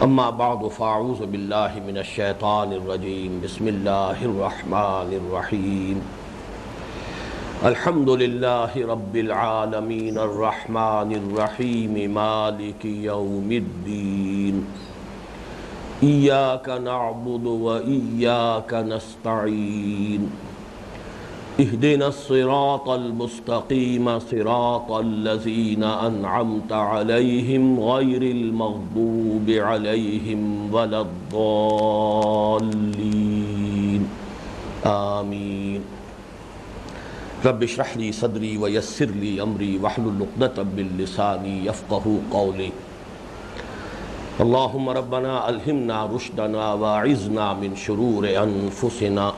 اما بعد فاعوذ باللہ من الشیطان الرجیم بسم اللہ الرحمن الرحیم الحمد للہ رب العالمین الرحمن الرحیم مالک یوم الدین ایاک نعبد و ایاک نستعین اہدنا الصراط المستقیم صراط الذین انعمت علیہم غیر المغضوب علیہم ولا الضالین آمین۔ رب اشرح لی صدری ویسر لی امری واحلل عقدۃ من لسانی یفقہوا قولی۔ اللہم ربنا الہمنا رشدنا واعذنا من شرور انفسنا۔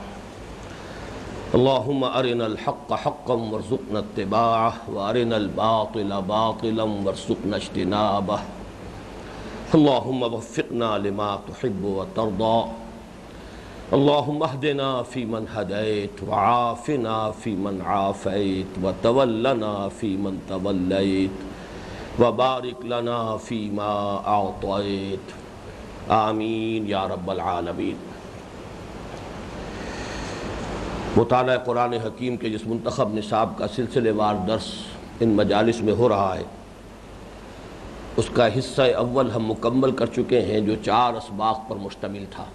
اللہم ارنا الحق حقا وارزقنا اتباعہ وارنا الباطل باطلا وارزقنا اجتنابہ۔ اللہم وفقنا لما تحب وترضى۔ اللہم اہدنا فیمن ہدیت وعافنا فیمن عافیت وتولنا فیمن تولیت وبارک لنا فیما اعطیت آمین یا رب العالمین۔ مطالعہ قرآن حکیم کے جس منتخب نصاب کا سلسلے وار درس ان مجالس میں ہو رہا ہے، اس کا حصہ اول ہم مکمل کر چکے ہیں، جو 4 اسباق پر مشتمل تھا۔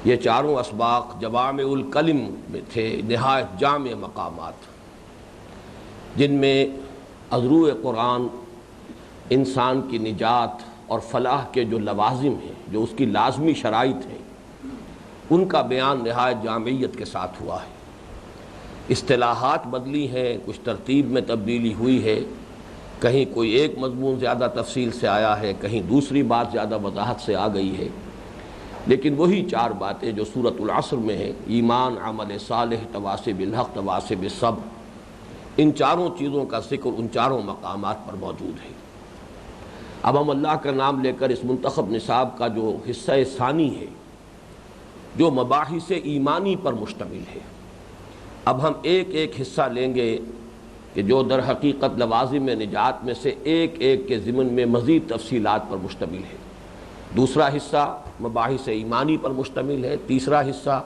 یہ چاروں اسباق جوامع الکلم میں تھے، نہایت جامع مقامات، جن میں عذرو قرآن انسان کی نجات اور فلاح کے جو لوازم ہیں، جو اس کی لازمی شرائط ہیں، ان کا بیان نہایت جامعیت کے ساتھ ہوا ہے۔ اصطلاحات بدلی ہیں، کچھ ترتیب میں تبدیلی ہوئی ہے، کہیں کوئی ایک مضمون زیادہ تفصیل سے آیا ہے، کہیں دوسری بات زیادہ وضاحت سے آ گئی ہے، لیکن وہی 4 باتیں جو سورۃ العصر میں ہیں، ایمان، عمل صالح، تواصی بالحق، تواصی بالصبر، ان چاروں چیزوں کا ذکر ان چاروں مقامات پر موجود ہے۔ اب ہم اللہ کا نام لے کر اس منتخب نصاب کا جو حصہ ثانی ہے، جو مباحث ایمانی پر مشتمل ہے، اب ہم ایک ایک حصہ لیں گے کہ جو در حقیقت لوازم نجات میں سے ایک ایک کے ضمن میں مزید تفصیلات پر مشتمل ہے۔ دوسرا حصہ مباحث ایمانی پر مشتمل ہے، تیسرا حصہ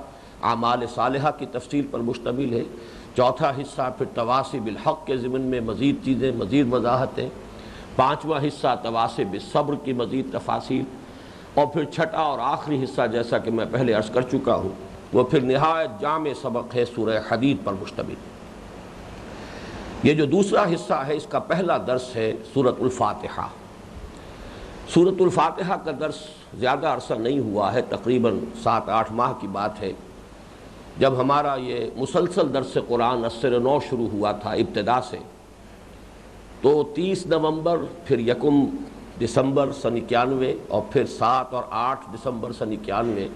اعمال صالحہ کی تفصیل پر مشتمل ہے، چوتھا حصہ پھر تواصی بالحق کے ضمن میں مزید چیزیں، مزید وضاحتیں، پانچواں حصہ تواصی بالصبر کی مزید تفاصیل، اور پھر چھٹا اور آخری حصہ جیسا کہ میں پہلے عرض کر چکا ہوں، وہ پھر نہایت جامع سبق ہے، سورہ حدید پر مشتمل۔ یہ جو دوسرا حصہ ہے، اس کا پہلا درس ہے سورۃ الفاتحہ۔ سورۃ الفاتحہ کا درس زیادہ عرصہ نہیں ہوا ہے، تقریباً 7-8 ماہ کی بات ہے، جب ہمارا یہ مسلسل درس قرآن اثر نو شروع ہوا تھا ابتدا سے، تو 30 نومبر، پھر 1 دسمبر سن 91، اور پھر 7 اور 8 دسمبر سن 91،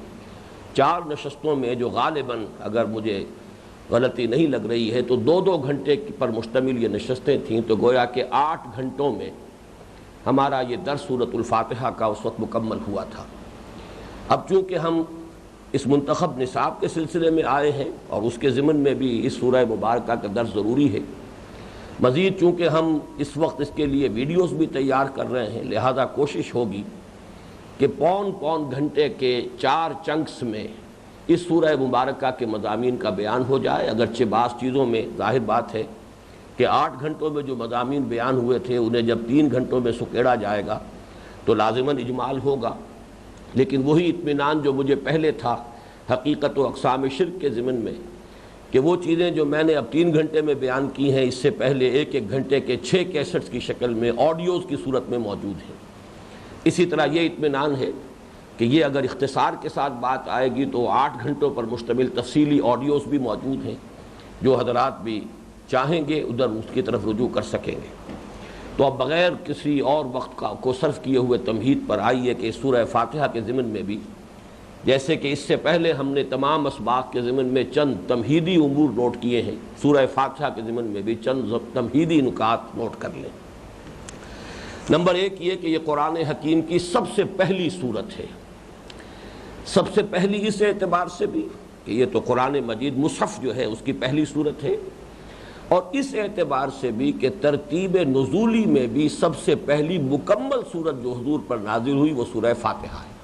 4 نشستوں میں، جو غالباً اگر مجھے غلطی نہیں لگ رہی ہے تو 2-2 گھنٹے پر مشتمل یہ نشستیں تھیں، تو گویا کہ 8 گھنٹوں میں ہمارا یہ درس سورۃ الفاتحہ کا اس وقت مکمل ہوا تھا۔ اب چونکہ ہم اس منتخب نصاب کے سلسلے میں آئے ہیں اور اس کے ضمن میں بھی اس سورہ مبارکہ کا درس ضروری ہے، مزید چونکہ ہم اس وقت اس کے لیے ویڈیوز بھی تیار کر رہے ہیں، لہذا کوشش ہوگی کہ پون گھنٹے کے 4 چنکس میں اس سورہ مبارکہ کے مضامین کا بیان ہو جائے۔ اگرچہ بعض چیزوں میں ظاہر بات ہے کہ 8 گھنٹوں میں جو مضامین بیان ہوئے تھے، انہیں جب 3 گھنٹوں میں سکیڑا جائے گا تو لازماً اجمال ہوگا، لیکن وہی اطمینان جو مجھے پہلے تھا حقیقت و اقسام شرک کے ضمن میں، کہ وہ چیزیں جو میں نے اب 3 گھنٹے میں بیان کی ہیں، اس سے پہلے 1-1 گھنٹے کے 6 کیسٹس کی شکل میں آڈیوز کی صورت میں موجود ہیں۔ اسی طرح یہ اطمینان ہے کہ یہ اگر اختصار کے ساتھ بات آئے گی تو 8 گھنٹوں پر مشتمل تفصیلی آڈیوز بھی موجود ہیں، جو حضرات بھی چاہیں گے ادھر اس کی طرف رجوع کر سکیں گے۔ تو اب بغیر کسی اور وقت کو صرف کیے ہوئے تمہید پر آئیے کہ سورہ فاتحہ کے ضمن میں بھی، جیسے کہ اس سے پہلے ہم نے تمام اسباق کے ضمن میں چند تمہیدی امور نوٹ کیے ہیں، سورہ فاتحہ کے ضمن میں بھی چند تمہیدی نکات نوٹ کر لیں۔ نمبر 1 یہ کہ یہ قرآن حکیم کی سب سے پہلی سورت ہے، سب سے پہلی اس اعتبار سے بھی کہ یہ تو قرآن مجید مصحف جو ہے اس کی پہلی سورت ہے، اور اس اعتبار سے بھی کہ ترتیب نزولی میں بھی سب سے پہلی مکمل سورت جو حضور پر نازل ہوئی وہ سورہ فاتحہ ہے،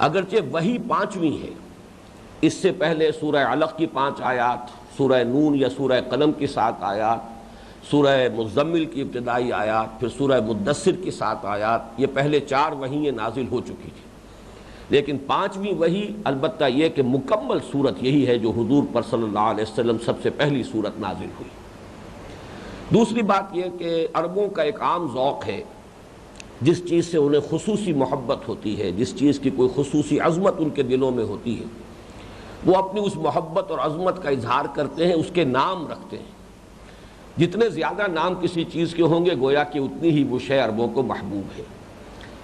اگرچہ وہی 5ویں ہے۔ اس سے پہلے سورہ علق کی 5 آیات، سورہ نون یا سورہ قلم کی 7 آیات، سورہ مزمل کی ابتدائی آیات، پھر سورہ مدثر کی 7 آیات، یہ پہلے 4 وحییں نازل ہو چکی تھی، لیکن 5ویں وحی البتہ یہ کہ مکمل صورت یہی ہے جو حضور پر صلی اللہ علیہ وسلم سب سے پہلی صورت نازل ہوئی۔ دوسری بات یہ کہ عربوں کا ایک عام ذوق ہے، جس چیز سے انہیں خصوصی محبت ہوتی ہے، جس چیز کی کوئی خصوصی عظمت ان کے دلوں میں ہوتی ہے، وہ اپنی اس محبت اور عظمت کا اظہار کرتے ہیں، اس کے نام رکھتے ہیں۔ جتنے زیادہ نام کسی چیز کے ہوں گے گویا کہ اتنی ہی وہ شے عربوں کو محبوب ہے۔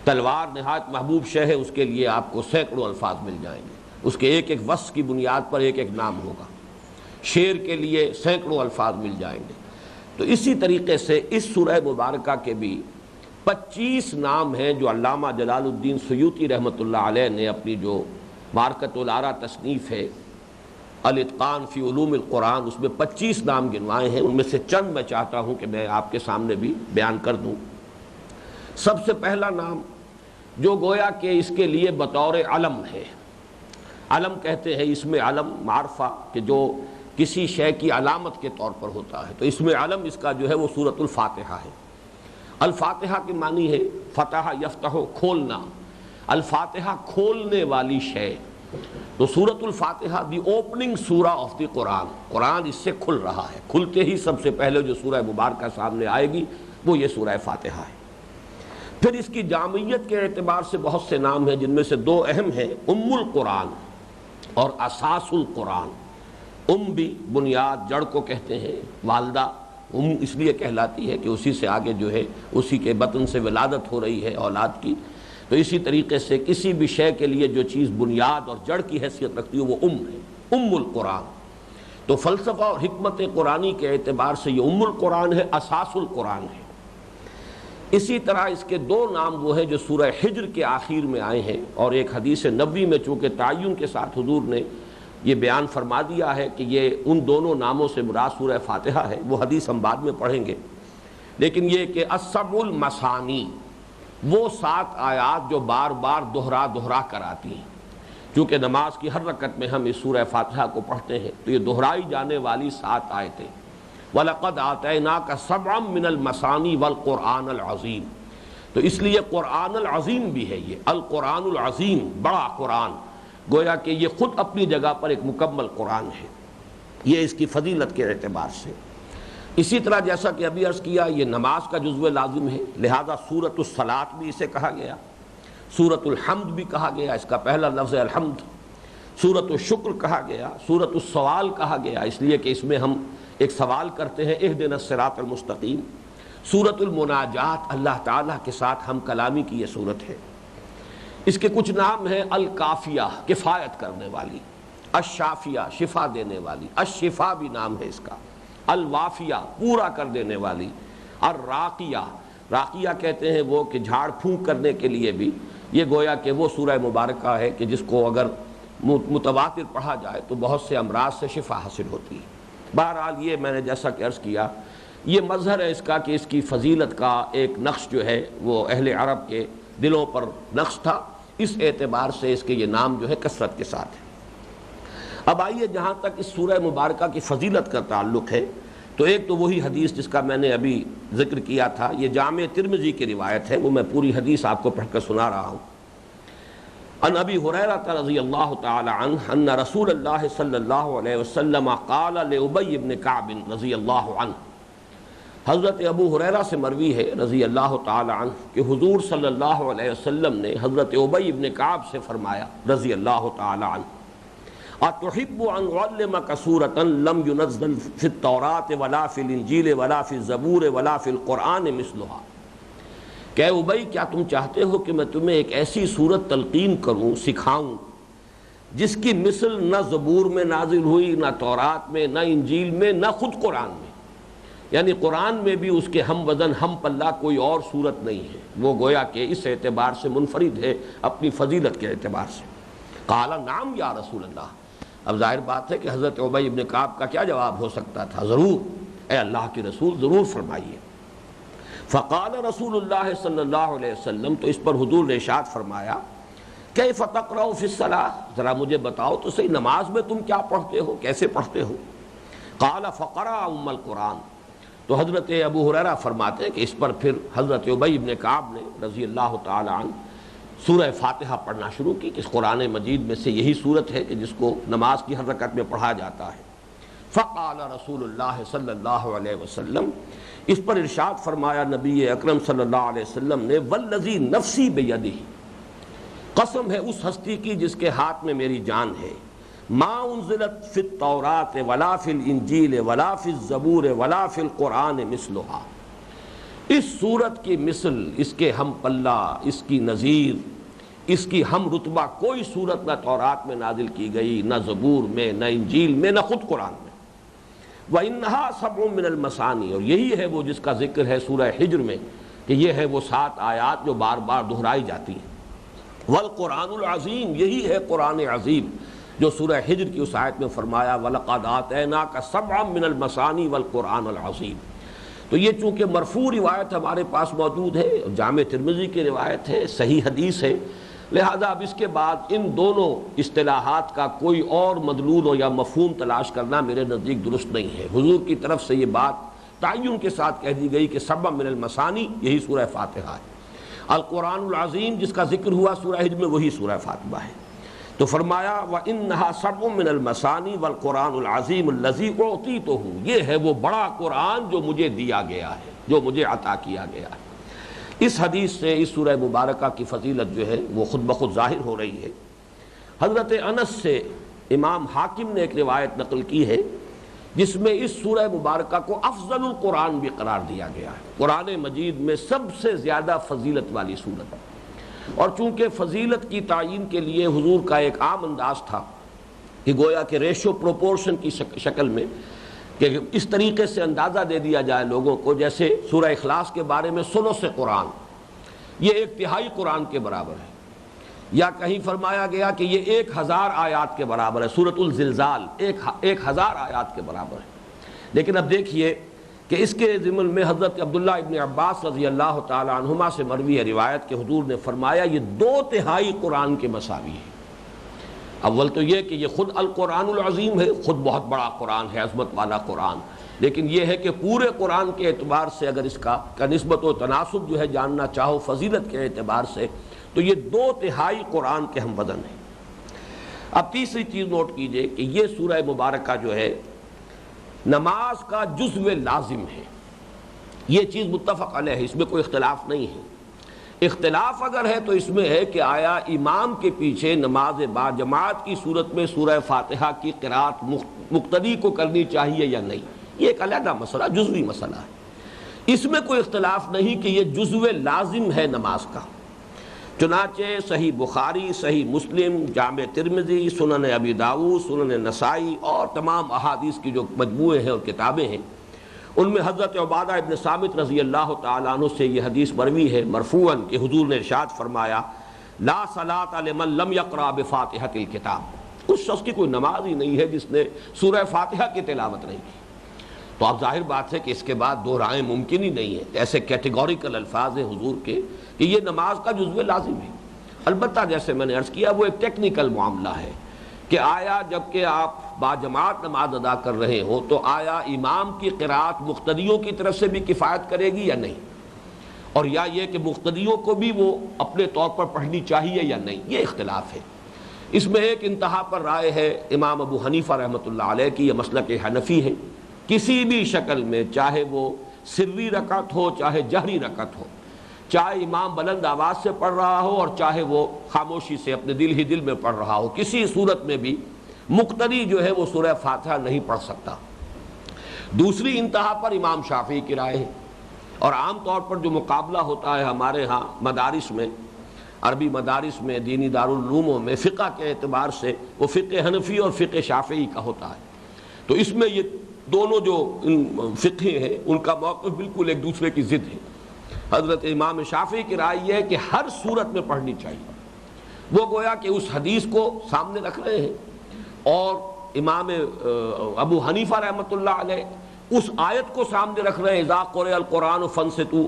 تلوار نہایت محبوب شے ہے، اس کے لیے آپ کو سینکڑوں الفاظ مل جائیں گے، اس کے ایک ایک وصف کی بنیاد پر ایک ایک نام ہوگا۔ شیر کے لیے سینکڑوں الفاظ مل جائیں گے۔ تو اسی طریقے سے اس سورہ مبارکہ کے بھی 25 نام ہیں جو علامہ جلال الدین سیوطی رحمۃ اللہ علیہ نے اپنی جو معرکۃ الآراء تصنیف ہے الاتقان فی علوم القرآن، اس میں 25 نام گنوائے ہیں، ان میں سے چند میں چاہتا ہوں کہ میں آپ کے سامنے بھی بیان کر دوں۔ سب سے پہلا نام جو گویا کہ اس کے لیے بطور علم ہے، علم کہتے ہیں اسم علم معرفہ کہ جو کسی شے کی علامت کے طور پر ہوتا ہے، تو اسم علم اس کا جو ہے وہ سورۃ الفاتحہ ہے۔ الفاتحہ کی معنی ہے فتح یفتح، کھولنا، الفاتحہ کھولنے والی شے، تو سورۃ الفاتحہ دی اوپننگ سورہ آف دی قرآن، قرآن اس سے کھل رہا ہے، کھلتے ہی سب سے پہلے جو سورہ مبارکہ سامنے آئے گی وہ یہ سورہ فاتحہ ہے۔ پھر اس کی جامعیت کے اعتبار سے بہت سے نام ہیں، جن میں سے 2 اہم ہیں، ام القرآن اور اساس القرآن۔ ام بھی بنیاد، جڑ کو کہتے ہیں، والدہ ام اس لیے کہلاتی ہے کہ اسی سے آگے جو ہے اسی کے بطن سے ولادت ہو رہی ہے اولاد کی، تو اسی طریقے سے کسی بھی شے کے لیے جو چیز بنیاد اور جڑ کی حیثیت رکھتی ہے وہ ام ہے، ام القرآن۔ تو فلسفہ اور حکمت قرآنی کے اعتبار سے یہ ام القرآن ہے، اساس القرآن ہے۔ اسی طرح اس کے 2 نام وہ ہیں جو سورہ حجر کے آخر میں آئے ہیں، اور ایک حدیث نبوی میں چونکہ تعین کے ساتھ حضور نے یہ بیان فرما دیا ہے کہ یہ ان دونوں ناموں سے مراد سورہ فاتحہ ہے، وہ حدیث ہم بعد میں پڑھیں گے، لیکن یہ کہ السبع المثانی، وہ 7 آیات جو بار بار دہرا کر آتی ہیں، چونکہ نماز کی ہر رکعت میں ہم اس سورہ فاتحہ کو پڑھتے ہیں تو یہ دہرائی جانے والی 7 آیتیں، وَلَقَدْ آتَيْنَاكَ سَبْعًا مِّنَ الْمَثَانِي وَالْقُرْآنَ الْعَظِيمِ، تو اس لیے قرآن العظیم بھی ہے، یہ القرآن العظیم، بڑا قرآن، گویا کہ یہ خود اپنی جگہ پر ایک مکمل قرآن ہے، یہ اس کی فضیلت کے اعتبار سے۔ اسی طرح جیسا کہ ابھی عرض کیا یہ نماز کا جزو لازم ہے، لہذا سورۃ الصلاۃ بھی اسے کہا گیا، سورۃ الحمد بھی کہا گیا، اس کا پہلا لفظ ہے الحمد، سورۃ الشکر کہا گیا، سورۃ السوال کہا گیا اس لیے کہ اس میں ہم ایک سوال کرتے ہیں اہدنا الصراط المستقیم، سورۃ المناجات، اللہ تعالیٰ کے ساتھ ہم کلامی کی یہ صورت ہے۔ اس کے کچھ نام ہیں، الکافیہ، کفایت کرنے والی، الشافیہ، شفا دینے والی، الشفا بھی نام ہے اس کا، الوافیہ، پورا کر دینے والی، الراقیہ، راقیہ کہتے ہیں وہ کہ جھاڑ پھونک کرنے کے لیے بھی، یہ گویا کہ وہ سورہ مبارکہ ہے کہ جس کو اگر متواتر پڑھا جائے تو بہت سے امراض سے شفا حاصل ہوتی ہے۔ بہرحال یہ میں نے جیسا کہ عرض کیا یہ مظہر ہے اس کا کہ اس کی فضیلت کا ایک نقش جو ہے وہ اہل عرب کے دلوں پر نقش تھا، اس اعتبار سے اس کے یہ نام جو ہے کثرت کے ساتھ ہے۔ اب آئیے جہاں تک اس سورہ مبارکہ کی فضیلت کا تعلق ہے تو ایک تو وہی حدیث جس کا میں نے ابھی ذکر کیا تھا، یہ جامع ترمذی کی روایت ہے، وہ میں پوری حدیث آپ کو پڑھ کر سنا رہا ہوں۔ عن ابی ہریرہ رضی اللہ تعالی عنہ ان رسول اللہ صلی اللہ علیہ وسلم قال لابی بن کعب رضی اللہ عنہ، حضرت ابو ہریرہ سے مروی ہے رضی اللہ تعالی عنہ کہ حضور صلی اللہ علیہ وسلم نے حضرت ابی بن کعب سے فرمایا رضی اللہ تعالی عنہ، اتحب ان اعلمک سورۃ لم ينزل فی التوراۃ ولا فی الانجیل ولا فی الزبور ولا فی القرآن مثلها، کہ ابی کیا تم چاہتے ہو کہ میں تمہیں ایک ایسی سورت تلقین کروں، سکھاؤں جس کی مثل نہ زبور میں نازل ہوئی، نہ تورات میں، نہ انجیل میں، نہ خود قرآن میں، یعنی قرآن میں بھی اس کے ہم وزن ہم پلہ کوئی اور صورت نہیں ہے، وہ گویا کہ اس اعتبار سے منفرد ہے اپنی فضیلت کے اعتبار سے۔ قال نعم یا رسول اللہ، اب ظاہر بات ہے کہ حضرت ابی بن کعب کا کیا جواب ہو سکتا تھا، ضرور اے اللہ کے رسول ضرور فرمائیے۔ فقال رسول اللہ صلی اللہ علیہ وسلم، تو اس پر حضور نے ارشاد فرمایا کیف تقرأ فی الصلاۃ، ذرا مجھے بتاؤ تو صحیح نماز میں تم کیا پڑھتے ہو، کیسے پڑھتے ہو؟ قال فقرأ ام القرآن، تو حضرت ابو ہریرہ فرماتے ہیں کہ اس پر پھر حضرت ابی بن کعب نے رضی اللہ تعالی عنہ سورہ فاتحہ پڑھنا شروع کی، کہ اس قرآن مجید میں سے یہی صورت ہے کہ جس کو نماز کی ہر رکعت میں پڑھا جاتا ہے۔ فقال رسول اللہ صلی اللہ علیہ وسلم، اس پر ارشاد فرمایا نبی اکرم صلی اللہ علیہ وسلم نے، والذی نفسی بیدہ، قسم ہے اس ہستی کی جس کے ہاتھ میں میری جان ہے، ما انزلت فی التوراۃ ولا فی الانجیل ولا فی الزبور ولا فی القرآن مثلھا، اس صورت کی مثل، اس کے ہم پلہ، اس کی نظیر، اس کی ہم رتبہ کوئی صورت نہ تورات میں نازل کی گئی، نہ زبور میں، نہ انجیل میں، نہ خود قرآن میں۔ وَإِنَّهَا سَبْعٌ مِّنَ الْمَثَانِي، اور یہی ہے وہ جس کا ذکر ہے سورہ حجر میں، کہ یہ ہے وہ 7 آیات جو بار بار دہرائی جاتی ہیں۔ وَالْقُرْآنُ الْعَظِيمُ، یہی ہے قرآن عظیم جو سورہ حجر کی اس آیت میں فرمایا وَلَقَدْ آتَيْنَاكَ سَبْعًا مِّنَ الْمَثَانِي وَالْقُرْآنَ الْعَظِيمُ۔ تو یہ چونکہ مرفوع روایت ہمارے پاس موجود ہے، جامع ترمذی کی روایت ہے، صحیح حدیث ہے، لہذا اب اس کے بعد ان دونوں اصطلاحات کا کوئی اور مدلول یا مفہوم تلاش کرنا میرے نزدیک درست نہیں ہے۔ حضور کی طرف سے یہ بات تعین کے ساتھ کہہ دی گئی کہ سبع من المثانی یہی سورہ فاتحہ ہے، القرآن العظیم جس کا ذکر ہوا سورہ حجر میں وہی سورہ فاتحہ ہے۔ تو فرمایا وَإِنَّهَا سَبْعٌ مِّنَ الْمَثَانِي وَالْقُرْآنُ الْعَظِيمُ الَّذِي أُعْطِيتُهُ، یہ ہے وہ بڑا قرآن جو مجھے دیا گیا ہے، جو مجھے عطا کیا گیا ہے۔ اس حدیث سے اس سورہ مبارکہ کی فضیلت جو ہے وہ خود بخود ظاہر ہو رہی ہے۔ حضرت انس سے امام حاکم نے ایک روایت نقل کی ہے جس میں اس سورہ مبارکہ کو افضل القرآن بھی قرار دیا گیا ہے، قرآن مجید میں سب سے زیادہ فضیلت والی سورت۔ اور چونکہ فضیلت کی تعین کے لیے حضور کا ایک عام انداز تھا کہ گویا کہ ریشو پروپورشن کی شکل میں، کہ اس طریقے سے اندازہ دے دیا جائے لوگوں کو، جیسے سورہ اخلاص کے بارے میں ثلث قرآن، یہ 1/3 قرآن کے برابر ہے، یا کہیں فرمایا گیا کہ یہ 1000 آیات کے برابر ہے، سورۃ الزلزال 1000 آیات کے برابر ہے۔ لیکن اب دیکھیے کہ اس کے ضمن میں حضرت عبداللہ ابن عباس رضی اللہ تعالی عنہما سے مروی ہے روایت کہ حضور نے فرمایا یہ 2/3 قرآن کے مساوی ہے۔ اول تو یہ کہ یہ خود القرآن العظیم ہے، خود بہت بڑا قرآن ہے، عظمت والا قرآن، لیکن یہ ہے کہ پورے قرآن کے اعتبار سے اگر اس کا نسبت و تناسب جو ہے جاننا چاہو فضیلت کے اعتبار سے، تو یہ 2/3 قرآن کے ہم وزن ہیں۔ اب تیسری چیز نوٹ کیجئے کہ یہ سورہ مبارکہ جو ہے نماز کا جزو لازم ہے، یہ چیز متفق علیہ ہے، اس میں کوئی اختلاف نہیں ہے۔ اختلاف اگر ہے تو اس میں ہے کہ آیا امام کے پیچھے نماز با جماعت کی صورت میں سورہ فاتحہ کی قرات مقتدی کو کرنی چاہیے یا نہیں، یہ ایک علیحدہ مسئلہ، جزوی مسئلہ ہے، اس میں کوئی اختلاف نہیں کہ یہ جزو لازم ہے نماز کا۔ چنانچہ صحیح بخاری، صحیح مسلم، جامع ترمذی، سنن ابی داؤد، سنن نسائی اور تمام احادیث کی جو مجموعے ہیں اور کتابیں ہیں، ان میں حضرت عبادہ ابن صامت رضی اللہ تعالیٰ عنہ سے یہ حدیث مروی ہے مرفوعاً کہ حضور نے ارشاد فرمایا لا صلاۃ لمن لم یقرأ بفاتحۃ الکتاب، اس شخص کی کوئی نماز ہی نہیں ہے جس نے سورہ فاتحہ کی تلاوت نہیں کی۔ تو اب ظاہر بات ہے کہ اس کے بعد دو رائیں ممکن ہی نہیں ہیں، ایسے کیٹیگوریکل الفاظ ہیں حضور کے کہ یہ نماز کا جزو لازم ہے۔ البتہ جیسے میں نے عرض کیا وہ ایک ٹیکنیکل معاملہ ہے کہ آیا جبکہ آپ باجماعت نماز ادا کر رہے ہو تو آیا امام کی قرات مقتدیوں کی طرف سے بھی کفایت کرے گی یا نہیں، اور یا یہ کہ مقتدیوں کو بھی وہ اپنے طور پر پڑھنی چاہیے یا نہیں، یہ اختلاف ہے۔ اس میں ایک انتہا پر رائے ہے امام ابو حنیفہ رحمۃ اللہ علیہ کی، یہ مسلک حنفی ہے، کسی بھی شکل میں چاہے وہ سری رکعت ہو چاہے جہری رکعت ہو، چاہے امام بلند آواز سے پڑھ رہا ہو اور چاہے وہ خاموشی سے اپنے دل ہی دل میں پڑھ رہا ہو، کسی صورت میں بھی مقتدی جو ہے وہ سورہ فاتحہ نہیں پڑھ سکتا۔ دوسری انتہا پر امام شافعی کی رائے ہے، اور عام طور پر جو مقابلہ ہوتا ہے ہمارے ہاں مدارس میں، عربی مدارس میں، دینی دارالعلوموں میں فقہ کے اعتبار سے وہ فقہ حنفی اور فقہ شافعی کا ہوتا ہے، تو اس میں یہ دونوں جو فقہ ہیں ان کا موقف بالکل ایک دوسرے کی ضد ہے۔ حضرت امام شافعی کی رائے یہ ہے کہ ہر صورت میں پڑھنی چاہیے، وہ گویا کہ اس حدیث کو سامنے رکھ رہے ہیں، اور امام ابو حنیفہ رحمۃ اللہ علیہ اس آیت کو سامنے رکھ رہے ہیں اذا قرئ القرآن فانصتوا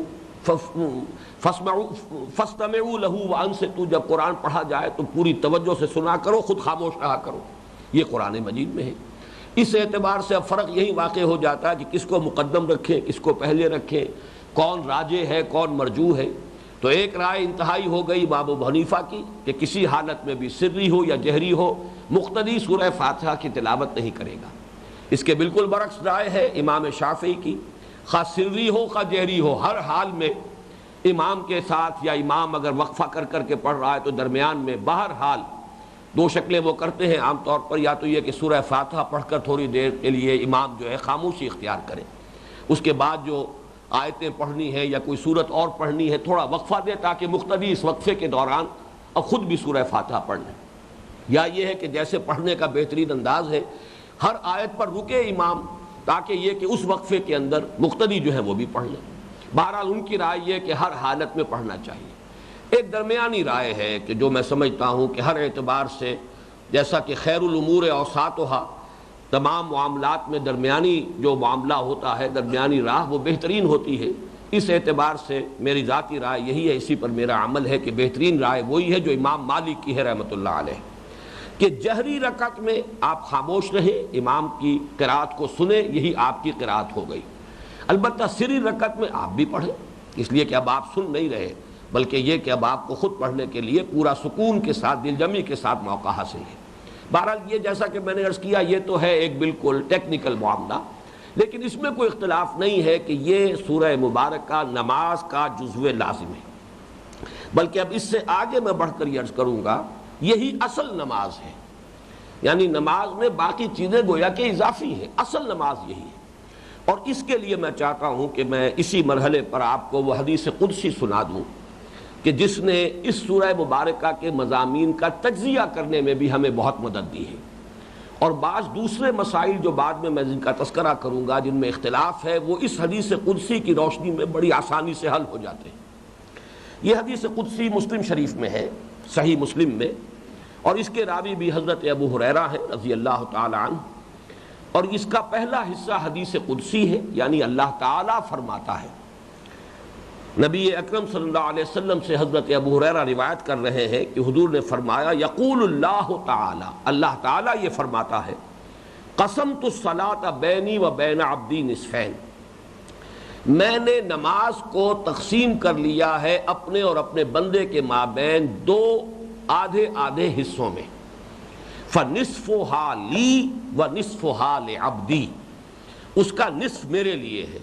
فاستمعوا له وانصتوا، جب قرآن پڑھا جائے تو پوری توجہ سے سنا کرو، خود خاموش رہا کرو. یہ قرآن مجید میں ہے. اس اعتبار سے اب فرق یہی واقع ہو جاتا ہے کہ کس کو مقدم رکھیں، کس کو پہلے رکھیں، کون راجح ہے کون مرجوح ہے. تو ایک رائے انتہائی ہو گئی امام ابو حنیفہ کی کہ کسی حالت میں بھی سری ہو یا جہری ہو مقتدی سورہ فاتحہ کی تلاوت نہیں کرے گا. اس کے بالکل برعکس رائے ہے امام شافعی کی، خواہ سری ہو خواہ جہری ہو، ہر حال میں امام کے ساتھ، یا امام اگر وقفہ کر کر کے پڑھ رہا ہے تو درمیان میں بہرحال دو شکلیں وہ کرتے ہیں عام طور پر، یا تو یہ کہ سورہ فاتحہ پڑھ کر تھوڑی دیر کے لیے امام جو ہے خاموشی اختیار کرے، اس کے بعد جو آیتیں پڑھنی ہے یا کوئی سورت اور پڑھنی ہے تھوڑا وقفہ دے تاکہ مقتدی اس وقفے کے دوران اب خود بھی سورہ فاتحہ پڑھ لیں. یا یہ ہے کہ جیسے پڑھنے کا بہترین انداز ہے ہر آیت پر رکے امام تاکہ یہ کہ اس وقفے کے اندر مقتدی جو ہے وہ بھی پڑھ لیں. بہرحال ان کی رائے یہ کہ ہر حالت میں پڑھنا چاہیے. ایک درمیانی رائے ہے کہ جو میں سمجھتا ہوں کہ ہر اعتبار سے جیسا کہ خیر الامور اوساطھا، تمام معاملات میں درمیانی جو معاملہ ہوتا ہے، درمیانی راہ وہ بہترین ہوتی ہے. اس اعتبار سے میری ذاتی رائے یہی ہے، اسی پر میرا عمل ہے کہ بہترین رائے وہی ہے جو امام مالک کی ہے رحمۃ اللہ علیہ، کہ جہری رکعت میں آپ خاموش رہیں، امام کی قرات کو سنیں، یہی آپ کی قرات ہو گئی. البتہ سری رکعت میں آپ بھی پڑھیں، اس لیے کہ اب آپ سن نہیں رہے بلکہ یہ کہ اب آپ کو خود پڑھنے کے لیے پورا سکون کے ساتھ، دل جمی کے ساتھ موقع حاصل ہے. بہرحال یہ جیسا کہ میں نے عرض کیا یہ تو ہے ایک بالکل ٹیکنیکل معاملہ، لیکن اس میں کوئی اختلاف نہیں ہے کہ یہ سورہ مبارکہ نماز کا جزو لازم ہے. بلکہ اب اس سے آگے میں بڑھ کر یہ عرض کروں گا یہی اصل نماز ہے. یعنی نماز میں باقی چیزیں گویا کہ اضافی ہیں، اصل نماز یہی ہے. اور اس کے لیے میں چاہتا ہوں کہ میں اسی مرحلے پر آپ کو وہ حدیث قدسی سنا دوں کہ جس نے اس سورہ مبارکہ کے مضامین کا تجزیہ کرنے میں بھی ہمیں بہت مدد دی ہے. اور بعض دوسرے مسائل جو بعد میں جن کا تذکرہ کروں گا جن میں اختلاف ہے وہ اس حدیث قدسی کی روشنی میں بڑی آسانی سے حل ہو جاتے ہیں. یہ حدیث قدسی مسلم شریف میں ہے، صحیح مسلم میں، اور اس کے راوی بھی حضرت ابو ہریرہ ہیں رضی اللہ تعالی عنہ. اور اس کا پہلا حصہ حدیث قدسی ہے، یعنی اللہ تعالیٰ فرماتا ہے. نبی اکرم صلی اللہ علیہ وسلم سے حضرت ابو ہریرہ روایت کر رہے ہیں کہ حضور نے فرمایا یقول اللہ تعالی، اللہ تعالیٰ یہ فرماتا ہے قسمت الصلاۃ بینی و بین عبدی نصفین، میں نے نماز کو تقسیم کر لیا ہے اپنے اور اپنے بندے کے مابین دو آدھے آدھے حصوں میں. فَنِصْفُهَا لِي وَنِصْفُهَا لِعَبْدِي، اس کا نصف میرے لیے ہے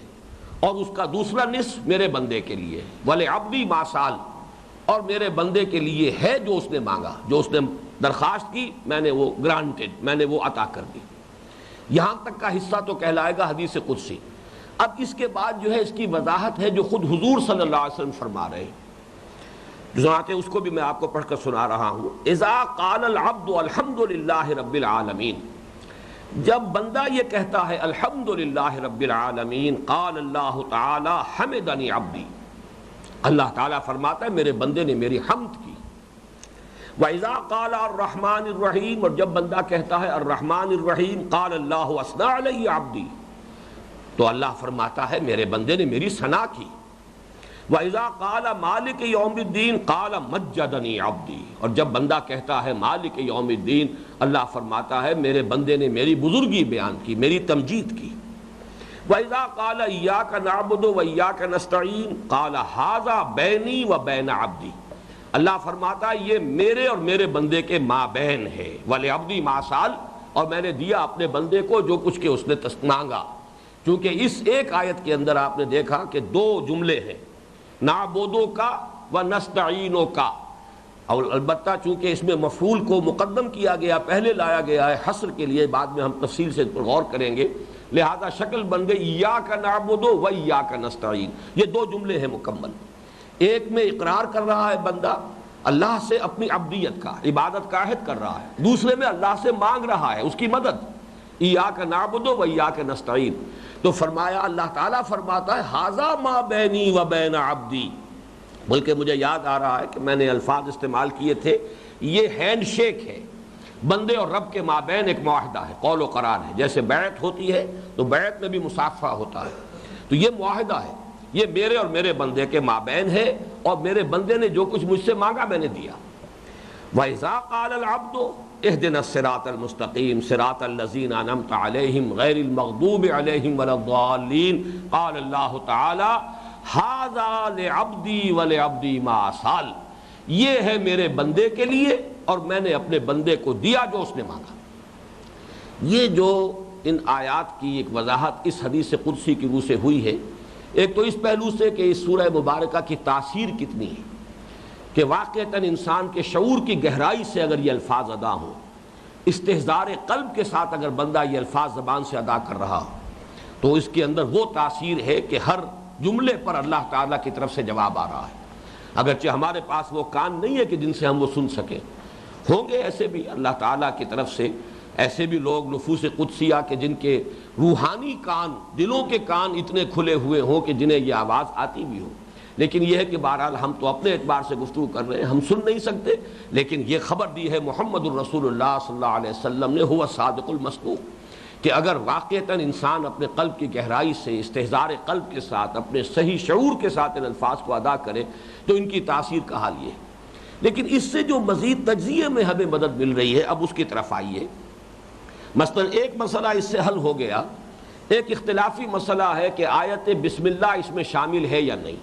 اور اس کا دوسرا نصف میرے بندے کے لیے. وَلِعَبْدِي مَا سَأَلَ، اور میرے بندے کے لیے ہے جو اس نے مانگا، جو اس نے درخواست کی میں نے وہ گرانٹڈ، میں نے وہ عطا کر دی. یہاں تک کا حصہ تو کہلائے گا حدیث قدسی. اب اس کے بعد جو ہے اس کی وضاحت ہے جو خود حضور صلی اللہ علیہ وسلم فرما رہے ہیں، جنات اس کو بھی میں آپ کو پڑھ کر سنا رہا ہوں. اذا قال العبد الحمد للہ رب العالمین، جب بندہ یہ کہتا ہے الحمد للہ رب العالمین، قال اللہ تعالی حمدنی عبدی، اللہ تعالیٰ فرماتا ہے میرے بندے نے میری حمد کی. وَإِذَا قَالَ الرَّحْمَنِ الرَّحِيمِ، اور جب بندہ کہتا ہے الرحمن الرحیم، قال اللہ اثنى علیہ عبدی، تو اللہ فرماتا ہے میرے بندے نے میری ثنا کی. وَإِذَا قَالَ مَالِكِ يَوْمِ الدِّينِ قَالَ مَجَّدَنِي عَبْدِي، اور جب بندہ کہتا ہے مالک یوم الدین، اللہ فرماتا ہے میرے بندے نے میری بزرگی بیان کی، میری تمجید کی. وَإِذَا قَالَ إِيَّاكَ نَعْبُدُ وَإِيَّاكَ نَسْتَعِينُ قَالَ هَذَا بَيْنِي وَبَيْنَ عَبْدِي، اللہ فرماتا ہے یہ میرے اور میرے بندے کے مابین ہے. وَلِعَبْدِي مَا سَأَلَ، اور میں نے دیا اپنے بندے کو جو کچھ کہ اس نے مانگا. چونکہ اس ایک آیت کے اندر آپ نے دیکھا کہ دو جملے ہیں، نعبدو کا و نستعینو کا، اور البتہ چونکہ اس میں مفعول کو مقدم کیا گیا، پہلے لایا گیا ہے حصر کے لیے، بعد میں ہم تفصیل سے غور کریں گے، لہذا شکل بن گئی ایاک نعبدو و ایاک نستعین. یہ دو جملے ہیں مکمل. ایک میں اقرار کر رہا ہے بندہ اللہ سے اپنی عبدیت کا، عبادت کا عہد کر رہا ہے، دوسرے میں اللہ سے مانگ رہا ہے اس کی مدد، ایاک نعبدو و ایاک نستعین. تو فرمایا، اللہ تعالیٰ فرماتا ہے ھذا ما بینی و بین عبدی، بلکہ مجھے یاد آ رہا ہے کہ میں نے الفاظ استعمال کیے تھے، یہ ہینڈ شیک ہے. بندے اور رب کے مابین ایک معاہدہ ہے، قول و قرار ہے، جیسے بیعت ہوتی ہے تو بیعت میں بھی مصافحہ ہوتا ہے، تو یہ معاہدہ ہے، یہ میرے اور میرے بندے کے مابین ہے، اور میرے بندے نے جو کچھ مجھ سے مانگا میں نے دیا۔ وَإِذَا قَالَ الْعَبْدُ اهْدِنَا الصِّرَاطَ الْمُسْتَقِيمَ صِرَاطَ الَّذِينَ أَنْعَمْتَ عَلَيْهِمْ غَيْرِ الْمَغْضُوبِ عَلَيْهِمْ وَلَا الضَّالِّينَ قَالَ اللَّهُ تَعَالَى هَذَا لِعَبْدِي وَلِعَبْدِي مَا سَأَلَ، یہ ہے میرے بندے کے لیے اور میں نے اپنے بندے کو دیا جو اس نے مانگا۔ یہ جو ان آیات کی ایک وضاحت اس حدیث قدسی کی روح سے ہوئی ہے، ایک تو اس پہلو سے کہ اس سورہ مبارکہ کی تاثیر کتنی ہے کہ واقعتاً انسان کے شعور کی گہرائی سے اگر یہ الفاظ ادا ہوں، استحضار قلب کے ساتھ اگر بندہ یہ الفاظ زبان سے ادا کر رہا ہو، تو اس کے اندر وہ تاثیر ہے کہ ہر جملے پر اللہ تعالیٰ کی طرف سے جواب آ رہا ہے، اگرچہ ہمارے پاس وہ کان نہیں ہے کہ جن سے ہم وہ سن سکیں۔ ہوں گے ایسے بھی اللہ تعالیٰ کی طرف سے ایسے بھی لوگ نفوس قدسیہ کہ جن کے روحانی کان، دلوں کے کان اتنے کھلے ہوئے ہوں کہ جنہیں یہ آواز آتی بھی ہو، لیکن یہ ہے کہ بہرحال ہم تو اپنے اعتبار سے گفتگو کر رہے ہیں، ہم سن نہیں سکتے، لیکن یہ خبر دی ہے محمد الرسول اللہ صلی اللہ علیہ وسلم نے، هو صادق المصدوق، کہ اگر واقعتاً انسان اپنے قلب کی گہرائی سے استحضار قلب کے ساتھ اپنے صحیح شعور کے ساتھ ان الفاظ کو ادا کرے تو ان کی تاثیر کا حال یہ ہے۔ لیکن اس سے جو مزید تجزیے میں ہمیں مدد مل رہی ہے، اب اس کی طرف آئیے۔ مثلا ایک مسئلہ اس سے حل ہو گیا، ایک اختلافی مسئلہ ہے کہ آیت بسم اللہ اس میں شامل ہے یا نہیں۔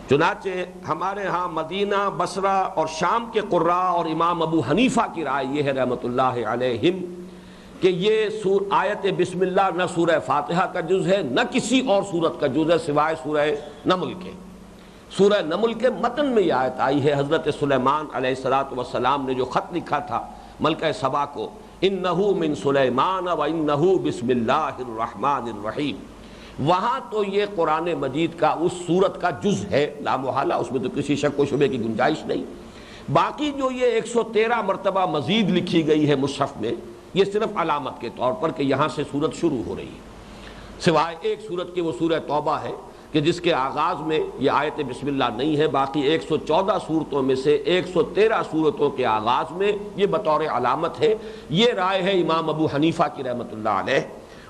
چنانچہ ہمارے ہاں مدینہ، بصرہ اور شام کے قراء اور امام ابو حنیفہ کی رائے یہ ہے رحمۃ اللہ علیہم کہ یہ آیت بسم اللہ نہ سورہ فاتحہ کا جز ہے، نہ کسی اور سورت کا جز ہے سوائے سورہ نمل کے۔ سورہ نمل کے متن میں یہ آیت آئی ہے، حضرت سلیمان علیہ السلام نے جو خط لکھا تھا ملکہ سبا کو، انہو من سلیمان و انہو بسم اللہ الرحمن الرحیم، وہاں تو یہ قرآن مجید کا اس سورت کا جز ہے لا محالہ، اس میں تو کسی شک و شبے کی گنجائش نہیں۔ باقی جو یہ 113 مرتبہ مزید لکھی گئی ہے مصحف میں، یہ صرف علامت کے طور پر کہ یہاں سے سورت شروع ہو رہی ہے، سوائے ایک سورت کی وہ سورہ توبہ ہے کہ جس کے آغاز میں یہ آیت بسم اللہ نہیں ہے، باقی 114 سورتوں میں سے 113 سورتوں کے آغاز میں یہ بطور علامت ہے۔ یہ رائے ہے امام ابو حنیفہ کی رحمۃ اللہ علیہ،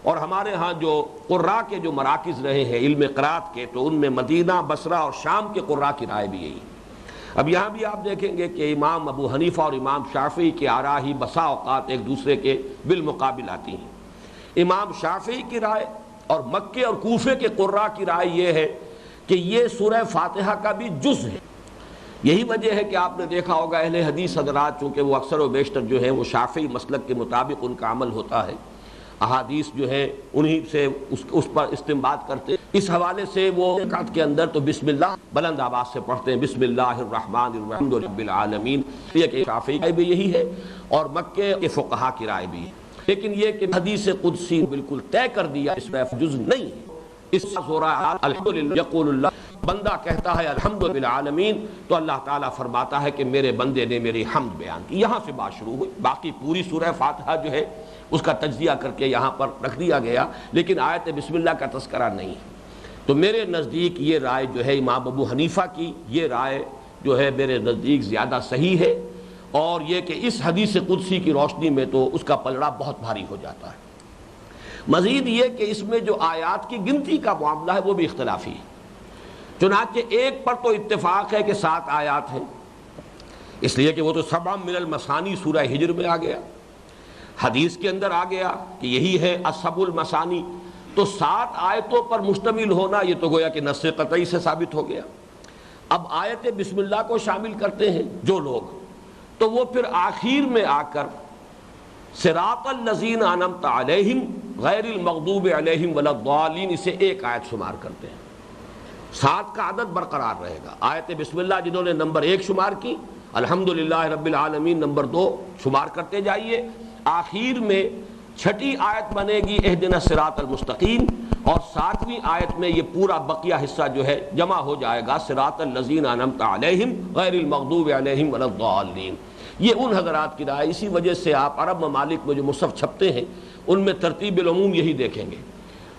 اور ہمارے ہاں جو قراء کے جو مراکز رہے ہیں علم قرات کے، تو ان میں مدینہ، بصرہ اور شام کے قراء کی رائے بھی یہی۔ اب یہاں بھی آپ دیکھیں گے کہ امام ابو حنیفہ اور امام شافعی کی آراء ہی بسا اوقات ایک دوسرے کے بالمقابل آتی ہیں۔ امام شافعی کی رائے اور مکے اور کوفے کے قراء کی رائے یہ ہے کہ یہ سورہ فاتحہ کا بھی جز ہے۔ یہی وجہ ہے کہ آپ نے دیکھا ہوگا اہل حدیث حضرات چونکہ وہ اکثر و بیشتر جو ہیں وہ شافعی مسلک کے مطابق ان کا عمل ہوتا ہے، احادیث جو ہیں انہی سے اس پر استنباط کرتے، اس حوالے سے وہ رکعت کے اندر تو بسم اللہ بلند آواز سے پڑھتے ہیں، بسم اللہ الرحمن الرحیم رب العالمین، یہ کہ شافعی کی رائے بھی یہی ہے اور مکے کے فقہا کی رائے بھی ہے۔ لیکن یہ کہ حدیث قدسی بالکل طے کر دیا اس میں جز نہیں ہے، اس سے ہو رہا ہے الحمدللہ یقول اللہ، بندہ کہتا ہے الحمد للعالمین تو اللہ تعالیٰ فرماتا ہے کہ میرے بندے نے میری حمد بیان کی۔ یہاں سے بات شروع ہوئی، باقی پوری سورہ فاتحہ جو ہے اس کا تجزیہ کر کے یہاں پر رکھ دیا گیا، لیکن آیت بسم اللہ کا تذکرہ نہیں۔ تو میرے نزدیک یہ رائے جو ہے امام ابو حنیفہ کی، یہ رائے جو ہے میرے نزدیک زیادہ صحیح ہے، اور یہ کہ اس حدیث قدسی کی روشنی میں تو اس کا پلڑا بہت بھاری ہو جاتا ہے۔ مزید یہ کہ اس میں جو آیات کی گنتی کا معاملہ ہے وہ بھی اختلافی ہے، چنانچہ ایک پر تو اتفاق ہے کہ 7 آیات ہیں، اس لیے کہ وہ تو سبع من المثانی سورہ ہجر میں آ گیا، حدیث کے اندر آ گیا کہ یہی ہے السبع المثانی، تو 7 آیتوں پر مشتمل ہونا یہ تو گویا کہ نص قطعی سے ثابت ہو گیا۔ اب آیت بسم اللہ کو شامل کرتے ہیں جو لوگ، تو وہ پھر آخر میں آ کر صراط الذین انعمت علیہم غیر المغضوب علیہم ولا الضالین اسے ایک آیت شمار کرتے ہیں۔ 7 کا عدد برقرار رہے گا۔ آیت بسم اللہ جنہوں نے نمبر 1 شمار کی، الحمدللہ رب العالمین نمبر 2 شمار کرتے جائیے، آخر میں 6ٹھی آیت بنے گی اہدنا الصراط المستقیم، اور 7ویں آیت میں یہ پورا بقیہ حصہ جو ہے جمع ہو جائے گا صراط الذین انعمت علیہم غیر المغضوب علیہم ولا الضالین۔ یہ ان حضرات کی رائے، اسی وجہ سے آپ عرب ممالک میں جو مصحف چھپتے ہیں ان میں ترتیب العموم یہی دیکھیں گے،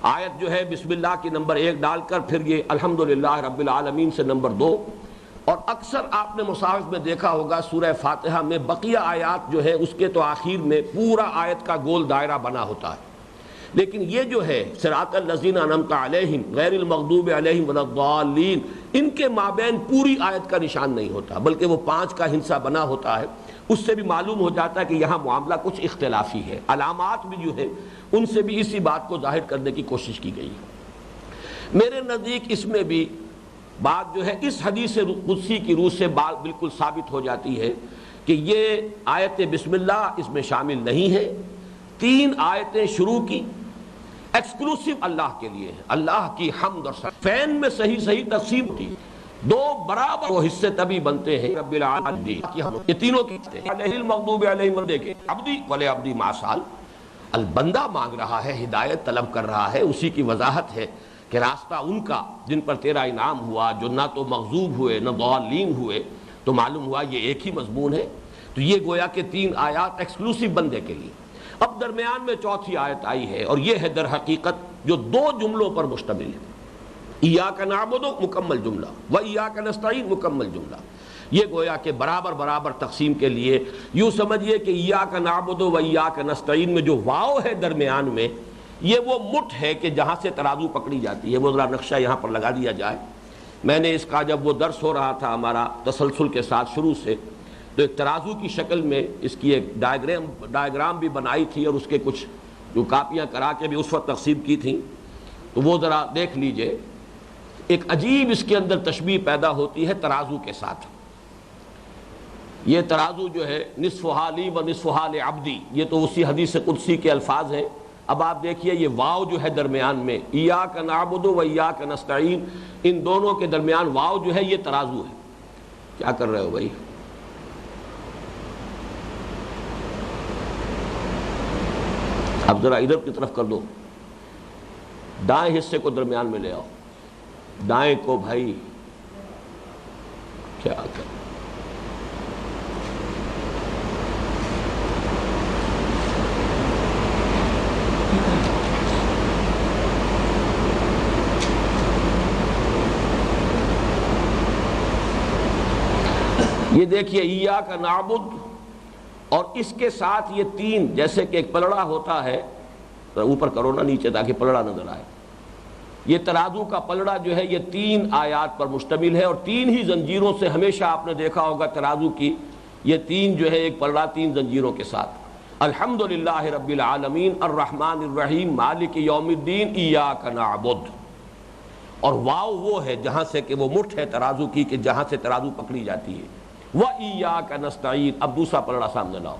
آیت جو ہے بسم اللہ کی نمبر 1 ڈال کر پھر یہ الحمدللہ رب العالمین سے نمبر 2، اور اکثر آپ نے مصاحف میں دیکھا ہوگا سورہ فاتحہ میں بقیہ آیات جو ہے اس کے تو آخر میں پورا آیت کا گول دائرہ بنا ہوتا ہے، لیکن یہ جو ہے صراط الذین انعمت علیہم غیر المغضوب علیہم ولا الضالین، ان کے مابین پوری آیت کا نشان نہیں ہوتا، بلکہ وہ 5 کا ہندسہ بنا ہوتا ہے۔ اس سے بھی معلوم ہو جاتا ہے کہ یہاں معاملہ کچھ اختلافی ہے، علامات بھی جو ہے ان سے بھی اسی بات کو ظاہر کرنے کی کوشش کی گئی ہے۔ میرے نزدیک اس میں بھی بات جو ہے اس حدیث قدسی کی روح سے بات بالکل ثابت ہو جاتی ہے کہ یہ آیت بسم اللہ اس میں شامل نہیں ہے۔ 3 آیتیں شروع کی ایکسکلوسیو اللہ کے لیے ہے، اللہ کی حمد اور ثنا۔ فین میں صحیح تقسیم ہوتی، 2 برابر وہ حصے تبھی بنتے ہیں رب العالمین، یہ تینوں کی علیہ المغضوب علیہم دیکھیں عبدی ولے عبدی ما سال، البندہ مانگ رہا ہے، ہدایت طلب کر رہا ہے، اسی کی وضاحت ہے کہ راستہ ان کا جن پر تیرا انعام ہوا، جو نہ تو مغضوب ہوئے نہ ضالین ہوئے، تو معلوم ہوا یہ ایک ہی مضمون ہے۔ تو یہ گویا کہ 3 آیات ایکسکلوسیو بندے کے لیے۔ اب درمیان میں 4تھی آیت آئی ہے، اور یہ ہے در حقیقت جو 2 جملوں پر مشتمل ہے، ایاک نعبد مکمل جملہ و ایاک نستعین مکمل جملہ۔ یہ گویا کہ برابر تقسیم کے لیے یوں سمجھیے کہ ایاک نعبد و ایاک نستعین میں جو واو ہے درمیان میں، یہ وہ مٹھ ہے کہ جہاں سے ترازو پکڑی جاتی ہے۔ وہ ذرا نقشہ یہاں پر لگا دیا جائے۔ میں نے اس کا جب وہ درس ہو رہا تھا ہمارا تسلسل کے ساتھ شروع سے، تو ایک ترازو کی شکل میں اس کی ایک ڈائیگرام بھی بنائی تھی، اور اس کے کچھ جو کاپیاں کرا کے بھی اس وقت تقسیم کی تھیں، تو وہ ذرا دیکھ لیجئے۔ ایک عجیب اس کے اندر تشبیہ پیدا ہوتی ہے ترازو کے ساتھ۔ یہ ترازو جو ہے نصف حالی و نصف حال عبدی، یہ تو اسی حدیث قدسی کے الفاظ ہیں۔ اب آپ دیکھیے یہ واو جو ہے درمیان میں، ایاک نعبد و ایاک نستعین، ان دونوں کے درمیان واو جو ہے یہ ترازو ہے۔ کیا کر رہے ہو بھائی؟ اب ذرا ادھر کی طرف کر دو، دائیں حصے کو درمیان میں لے آؤ، دائیں کو بھائی، کیا کر یہ دیکھیے ایاک نعبد، اور اس کے ساتھ یہ 3 جیسے کہ ایک پلڑا ہوتا ہے، اوپر کرو نا نیچے تاکہ پلڑا نظر آئے۔ یہ ترازو کا پلڑا جو ہے یہ 3 آیات پر مشتمل ہے، اور 3 ہی زنجیروں سے ہمیشہ آپ نے دیکھا ہوگا ترازو کی، یہ 3 جو ہے ایک پلڑا 3 زنجیروں کے ساتھ۔ الحمدللہ رب العالمین الرحمن الرحیم مالک یوم الدین ایاک نعبد، اور واو وہ ہے جہاں سے کہ وہ مٹھ ہے ترازو کی کہ جہاں سے ترازو پکڑی جاتی ہے، وَإِيَّاكَ نَسْتَعِينُ۔ اب دوسرا پلڑا سامنے لاؤ۔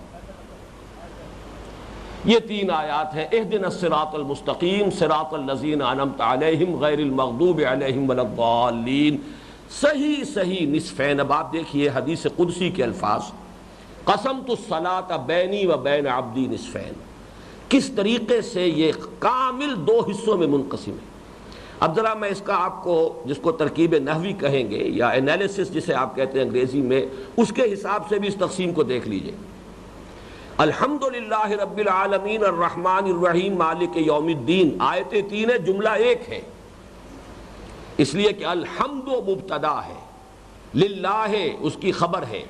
یہ 3 آیات ہیں، اهْدِنَا الصِّرَاطَ الْمُسْتَقِيمَ صِرَاطَ الَّذِينَ أَنْعَمْتَ عَلَيْهِمْ غَيْرِ الْمَغْضُوبِ عَلَيْهِمْ وَلَا الضَّالِّينَ۔ صحیح نصفین۔ اب آپ دیکھیے حدیث قدسی کے الفاظ، قسمت الصلاۃ بینی و بین عبدی نصفین، کس طریقے سے یہ کامل 2 حصوں میں منقسم ہے۔ اب ذرا میں اس کا آپ کو، جس کو ترکیب نحوی کہیں گے یا انالیسس جسے آپ کہتے ہیں انگریزی میں، اس کے حساب سے بھی اس تقسیم کو دیکھ لیجئے۔ الحمدللہ رب العالمین الرحمن الرحیم مالک یوم الدین، آیتیں 3 ہیں، جملہ 1 ہے، اس لیے کہ الحمد مبتدا ہے، للہ اس کی خبر ہے۔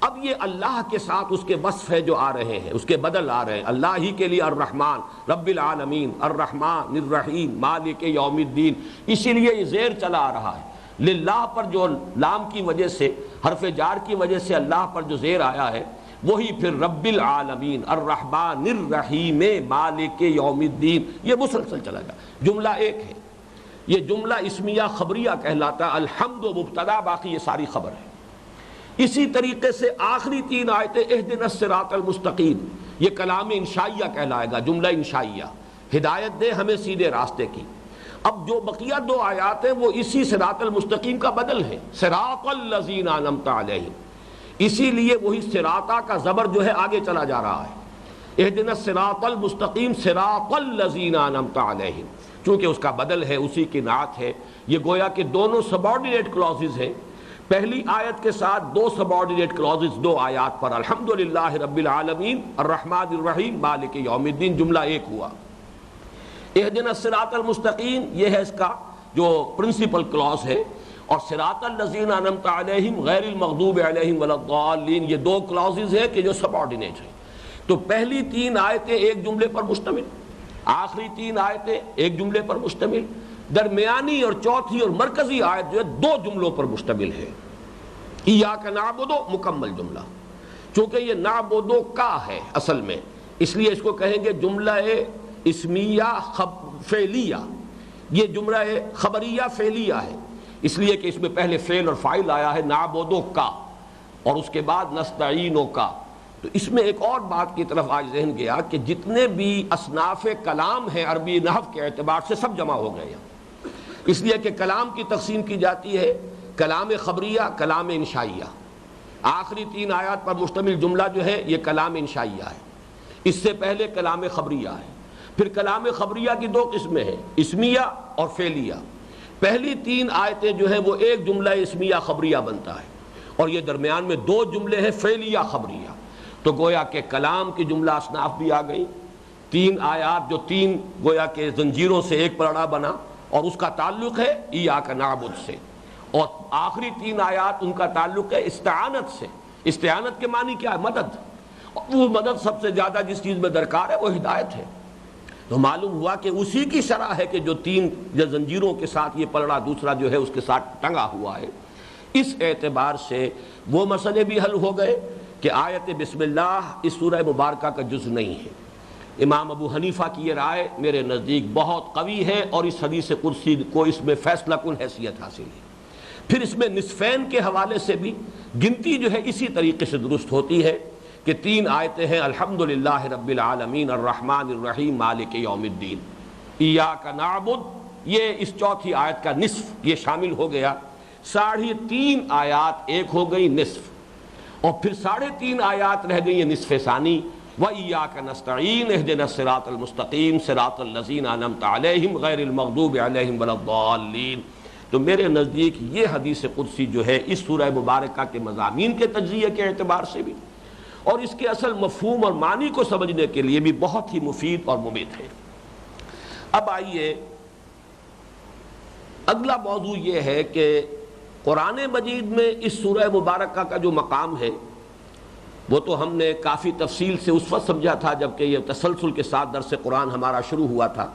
اب یہ اللہ کے ساتھ اس کے وصف ہے جو آ رہے ہیں، اس کے بدل آ رہے ہیں۔ اللہ ہی کے لیے الرحمن رب العالمین الرحمن الرحیم مالک یوم الدین، اسی لیے یہ زیر چلا آ رہا ہے۔ للہ پر جو لام کی وجہ سے، حرف جار کی وجہ سے اللہ پر جو زیر آیا ہے، وہی پھر رب العالمین الرحمن الرحیم مالک یوم الدین، یہ مسلسل چلا گیا۔ جملہ 1 ہے، یہ جملہ اسمیہ خبریہ کہلاتا ہے، الحمد مبتدا، باقی یہ ساری خبر ہے۔ اسی طریقے سے آخری 3 آیتیں اہدنا الصراط المستقیم، یہ کلام انشائیہ کہلائے گا، جملہ انشائیہ، ہدایت دے ہمیں سیدھے راستے کی۔ اب جو بقیہ 2 آیات ہیں وہ اسی صراط المستقیم کا بدل ہے، صراط الذین انعمت علیہم، اسی لیے وہی صراطہ کا زبر جو ہے آگے چلا جا رہا ہے، اہدنا الصراط المستقیم صراط الذین انعمت علیہم، چونکہ اس کا بدل ہے، اسی کی نعت ہے۔ یہ گویا کہ دونوں سبارڈینیٹ کلازز ہیں، پہلی آیت کے ساتھ 2 سبارڈینیٹ کلازز 2 آیات پر، الحمدللہ رب العالمین الرحمن الرحیم مالک یوم الدین، جملہ 1 ہوا۔ اہدنا الصراط المستقیم، یہ ہے اس کا جو پرنسپل کلاز ہے، اور صراط الذین انعمت علیہم غیر المغضوب علیہم ولا الضالین، یہ دو کلازز ہیں کہ جو سب آرڈینیٹ ہیں۔ تو پہلی 3 آیتیں ایک جملے پر مشتمل، آخری 3 آیتیں ایک جملے پر مشتمل، درمیانی اور چوتھی اور مرکزی آیت جو ہے 2 جملوں پر مشتمل ہے۔ ایاک نعبد مکمل جملہ، چونکہ یہ نعبد کا ہے اصل میں، اس لیے اس کو کہیں گے جملہ اسمیہ فعلیہ، یہ جملہ خبریہ فعلیہ ہے، اس لیے کہ اس میں پہلے فعل اور فاعل آیا ہے نعبد کا، اور اس کے بعد نستعین کا۔ تو اس میں ایک اور بات کی طرف آج ذہن گیا کہ جتنے بھی اصناف کلام ہیں عربی نحو کے اعتبار سے سب جمع ہو گئے ہیں، اس لیے کہ کلام کی تقسیم کی جاتی ہے کلام خبریہ، کلام انشائیہ۔ آخری 3 آیات پر مشتمل جملہ جو ہے یہ کلام انشائیہ ہے، اس سے پہلے کلام خبریہ ہے۔ پھر کلام خبریہ کی 2 قسمیں ہیں، اسمیہ اور فعلیہ۔ پہلی 3 آیتیں جو ہیں وہ ایک جملہ اسمیہ خبریہ بنتا ہے، اور یہ درمیان میں 2 جملے ہیں فعلیہ خبریہ۔ تو گویا کہ کلام کی جملہ اصناف بھی آ گئی، 3 آیات جو 3 گویا کہ زنجیروں سے ایک پلڑا بنا، اور اس کا تعلق ہے ایاک نعبد سے، اور آخری 3 آیات ان کا تعلق ہے استعانت سے۔ استعانت کے معنی کیا ہے؟ مدد، اور وہ مدد سب سے زیادہ جس چیز میں درکار ہے وہ ہدایت ہے۔ تو معلوم ہوا کہ اسی کی شرح ہے کہ جو 3 زنجیروں کے ساتھ یہ پلڑا دوسرا جو ہے اس کے ساتھ ٹنگا ہوا ہے۔ اس اعتبار سے وہ مسئلے بھی حل ہو گئے کہ آیت بسم اللہ اس سورہ مبارکہ کا جز نہیں ہے۔ امام ابو حنیفہ کی یہ رائے میرے نزدیک بہت قوی ہے، اور اس حدیث قدسی کو اس میں فیصلہ کن حیثیت حاصل ہے۔ پھر اس میں نصفین کے حوالے سے بھی گنتی جو ہے اسی طریقے سے درست ہوتی ہے کہ 3 آیتیں ہیں، الحمدللہ رب العالمین الرحمن الرحیم مالک یوم الدین، ایاک نعبد، یہ اس چوتھی آیت کا نصف یہ شامل ہو گیا۔ 3.5 آیات ایک ہو گئی نصف، اور پھر 3.5 آیات رہ گئی نصف ثانی، وَإِيَّاكَ نَسْتَعِينُ اهْدِنَا الصِّرَاطَ الْمُسْتَقِيمَ صِرَاطَ الَّذِينَ أَنْعَمْتَ عَلَيْهِمْ غَيْرِ الْمَغْضُوبِ عَلَيْهِمْ وَلَا الضَّالِّينَ۔ تو میرے نزدیک یہ حدیث قدسی جو ہے اس سورہ مبارکہ کے مضامین کے تجزیے کے اعتبار سے بھی، اور اس کے اصل مفہوم اور معنی کو سمجھنے کے لیے بھی بہت ہی مفید اور مفید ہے۔ اب آئیے اگلا موضوع یہ ہے کہ قرآن مجید میں اس سورہ مبارکہ کا جو مقام ہے وہ تو ہم نے کافی تفصیل سے اس وقت سمجھا تھا جبکہ یہ تسلسل کے ساتھ درس قرآن ہمارا شروع ہوا تھا۔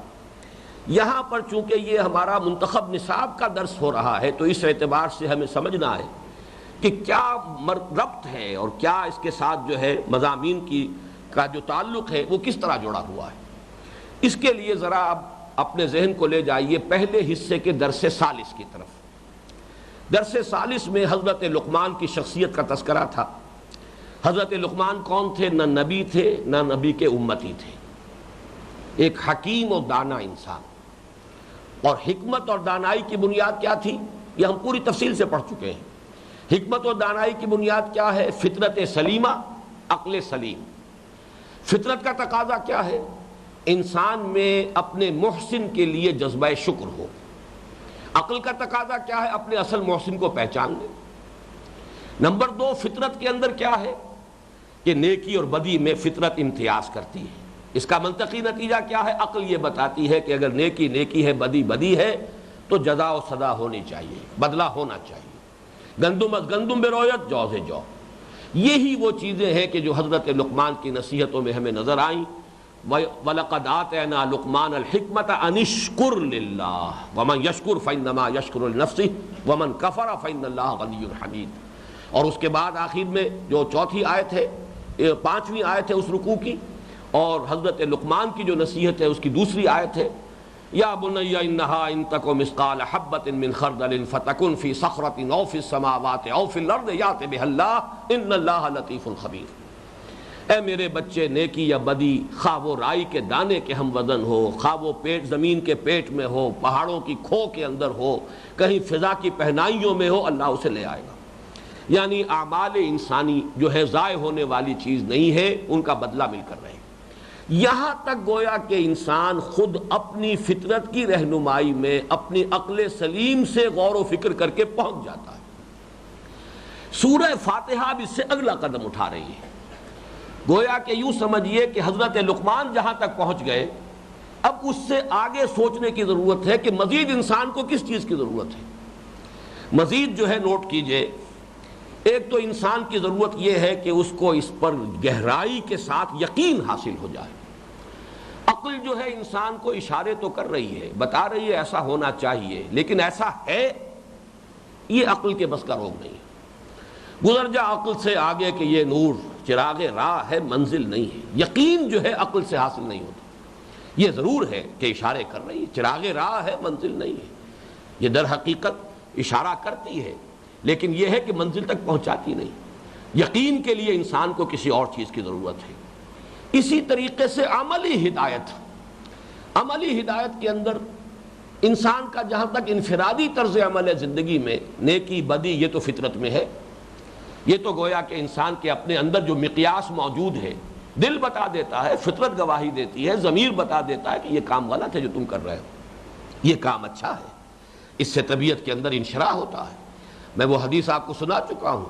یہاں پر چونکہ یہ ہمارا منتخب نصاب کا درس ہو رہا ہے تو اس اعتبار سے ہمیں سمجھنا ہے کہ کیا ربط ہے اور کیا اس کے ساتھ جو ہے مضامین کا جو تعلق ہے وہ کس طرح جڑا ہوا ہے۔ اس کے لیے ذرا اب اپنے ذہن کو لے جائیے پہلے حصے کے درس ثالث کی طرف۔ درس ثالث میں حضرت لقمان کی شخصیت کا تذکرہ تھا۔ حضرت لقمان کون تھے؟ نہ نبی تھے نہ نبی کے امتی تھے، ایک حکیم اور دانا انسان۔ اور حکمت اور دانائی کی بنیاد کیا تھی یہ ہم پوری تفصیل سے پڑھ چکے ہیں۔ حکمت اور دانائی کی بنیاد کیا ہے؟ فطرت سلیمہ، عقل سلیم۔ فطرت کا تقاضا کیا ہے؟ انسان میں اپنے محسن کے لیے جذبہ شکر ہو۔ عقل کا تقاضا کیا ہے؟ اپنے اصل محسن کو پہچان لے۔ نمبر 2، فطرت کے اندر کیا ہے کہ نیکی اور بدی میں فطرت امتیاز کرتی ہے۔ اس کا منطقی نتیجہ کیا ہے؟ عقل یہ بتاتی ہے کہ اگر نیکی نیکی ہے، بدی بدی ہے تو جزا و سزا ہونی چاہیے، بدلہ ہونا چاہیے۔ گندم از گندم برویت، جو سے جو۔ یہی وہ چیزیں ہیں کہ جو حضرت لقمان کی نصیحتوں میں ہمیں نظر آئیں۔ وَلَقَدْ آتَيْنَا لُقْمَانَ الْحِكْمَةَ أَنِ اشْكُرْ لِلَّهِ وَمَنْ يَشْكُرْ فَإِنَّمَا يَشْكُرُ لِنَفْسِهِ وَمَنْ كَفَرَ فَإِنَّ اللَّهَ غَنِيٌّ حَمِيدٌ۔ اور اس کے بعد آخر میں جو چوتھی آیت ہے، 5ویں آیت ہے اس رکوع کی، اور حضرت لقمان کی جو نصیحت ہے اس کی دوسری آیت ہے، یا بنی انہا ان تک مثقال حبۃ من خردل فتکن فی صخرۃ او فی السماوات او فی الارض یأت بها اللہ ان اللہ لطیف خبیر۔ اے میرے بچے، نیکی یا بدی خواہ وہ رائی کے دانے کے ہم وزن ہو، خواہ وہ پیٹ زمین کے پیٹ میں ہو، پہاڑوں کی کھو کے اندر ہو، کہیں فضا کی پہنائیوں میں ہو، اللہ اسے لے آئے گا۔ یعنی اعمال انسانی جو ہے ضائع ہونے والی چیز نہیں ہے، ان کا بدلہ مل کر رہے۔ یہاں تک گویا کہ انسان خود اپنی فطرت کی رہنمائی میں اپنی عقل سلیم سے غور و فکر کر کے پہنچ جاتا ہے۔ سورہ فاتحہ بھی اس سے اگلا قدم اٹھا رہی ہے۔ گویا کہ یوں سمجھیے کہ حضرت لقمان جہاں تک پہنچ گئے، اب اس سے آگے سوچنے کی ضرورت ہے کہ مزید انسان کو کس چیز کی ضرورت ہے۔ مزید جو ہے نوٹ کیجئے، ایک تو انسان کی ضرورت یہ ہے کہ اس کو اس پر گہرائی کے ساتھ یقین حاصل ہو جائے۔ عقل جو ہے انسان کو اشارے تو کر رہی ہے، بتا رہی ہے ایسا ہونا چاہیے، لیکن ایسا ہے یہ عقل کے بس کا روگ نہیں ہے۔ گزر جا عقل سے آگے کہ یہ نور چراغ راہ ہے، منزل نہیں ہے۔ یقین جو ہے عقل سے حاصل نہیں ہوتا۔ یہ ضرور ہے کہ اشارے کر رہی ہے، چراغ راہ ہے، منزل نہیں ہے۔ یہ در حقیقت اشارہ کرتی ہے، لیکن یہ ہے کہ منزل تک پہنچاتی نہیں۔ یقین کے لیے انسان کو کسی اور چیز کی ضرورت ہے۔ اسی طریقے سے عملی ہدایت کے اندر انسان کا جہاں تک انفرادی طرز عمل ہے زندگی میں، نیکی بدی، یہ تو فطرت میں ہے۔ یہ تو گویا کہ انسان کے اپنے اندر جو مقیاس موجود ہے، دل بتا دیتا ہے، فطرت گواہی دیتی ہے، ضمیر بتا دیتا ہے کہ یہ کام غلط ہے جو تم کر رہے ہو، یہ کام اچھا ہے۔ اس سے طبیعت کے اندر انشراح ہوتا ہے۔ میں وہ حدیث آپ کو سنا چکا ہوں،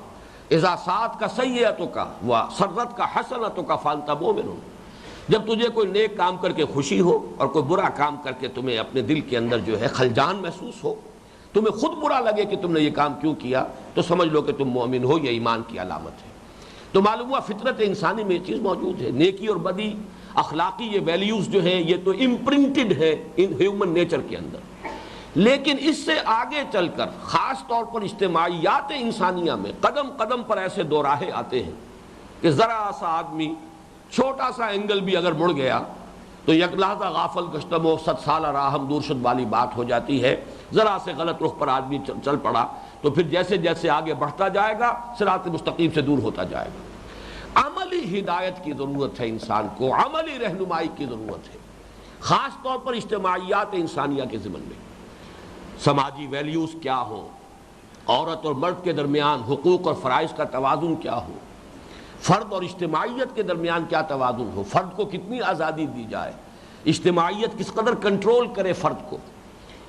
اذا سات کا سیئتوں کا و سرت کا حسنتوں کا فانت مومن، جب تجھے کوئی نیک کام کر کے خوشی ہو اور کوئی برا کام کر کے تمہیں اپنے دل کے اندر جو ہے خلجان محسوس ہو، تمہیں خود برا لگے کہ تم نے یہ کام کیوں کیا، تو سمجھ لو کہ تم مومن ہو، یہ ایمان کی علامت ہے۔ تو معلوم ہوا فطرت انسانی میں یہ چیز موجود ہے۔ نیکی اور بدی، اخلاقی یہ ویلیوز جو ہیں یہ تو امپرنٹڈ ہے ان ہیومن نیچر کے اندر، لیکن اس سے آگے چل کر خاص طور پر اجتماعیات انسانیہ میں قدم قدم پر ایسے دو راہیں آتے ہیں کہ ذرا سا آدمی چھوٹا سا اینگل بھی اگر مڑ گیا تو یک لحظہ غافل گشتم و 100 سالہ راہ ہم دور شد والی بات ہو جاتی ہے۔ ذرا سے غلط رخ پر آدمی چل پڑا تو پھر جیسے جیسے آگے بڑھتا جائے گا صراط مستقیم سے دور ہوتا جائے گا۔ عملی ہدایت کی ضرورت ہے انسان کو، عملی رہنمائی کی ضرورت ہے، خاص طور پر اجتماعیات انسانیہ کے ضمن میں۔ سماجی ویلیوز کیا ہوں، عورت اور مرد کے درمیان حقوق اور فرائض کا توازن کیا ہو، فرد اور اجتماعیت کے درمیان کیا توازن ہو، فرد کو کتنی آزادی دی جائے، اجتماعیت کس قدر کنٹرول کرے فرد کو،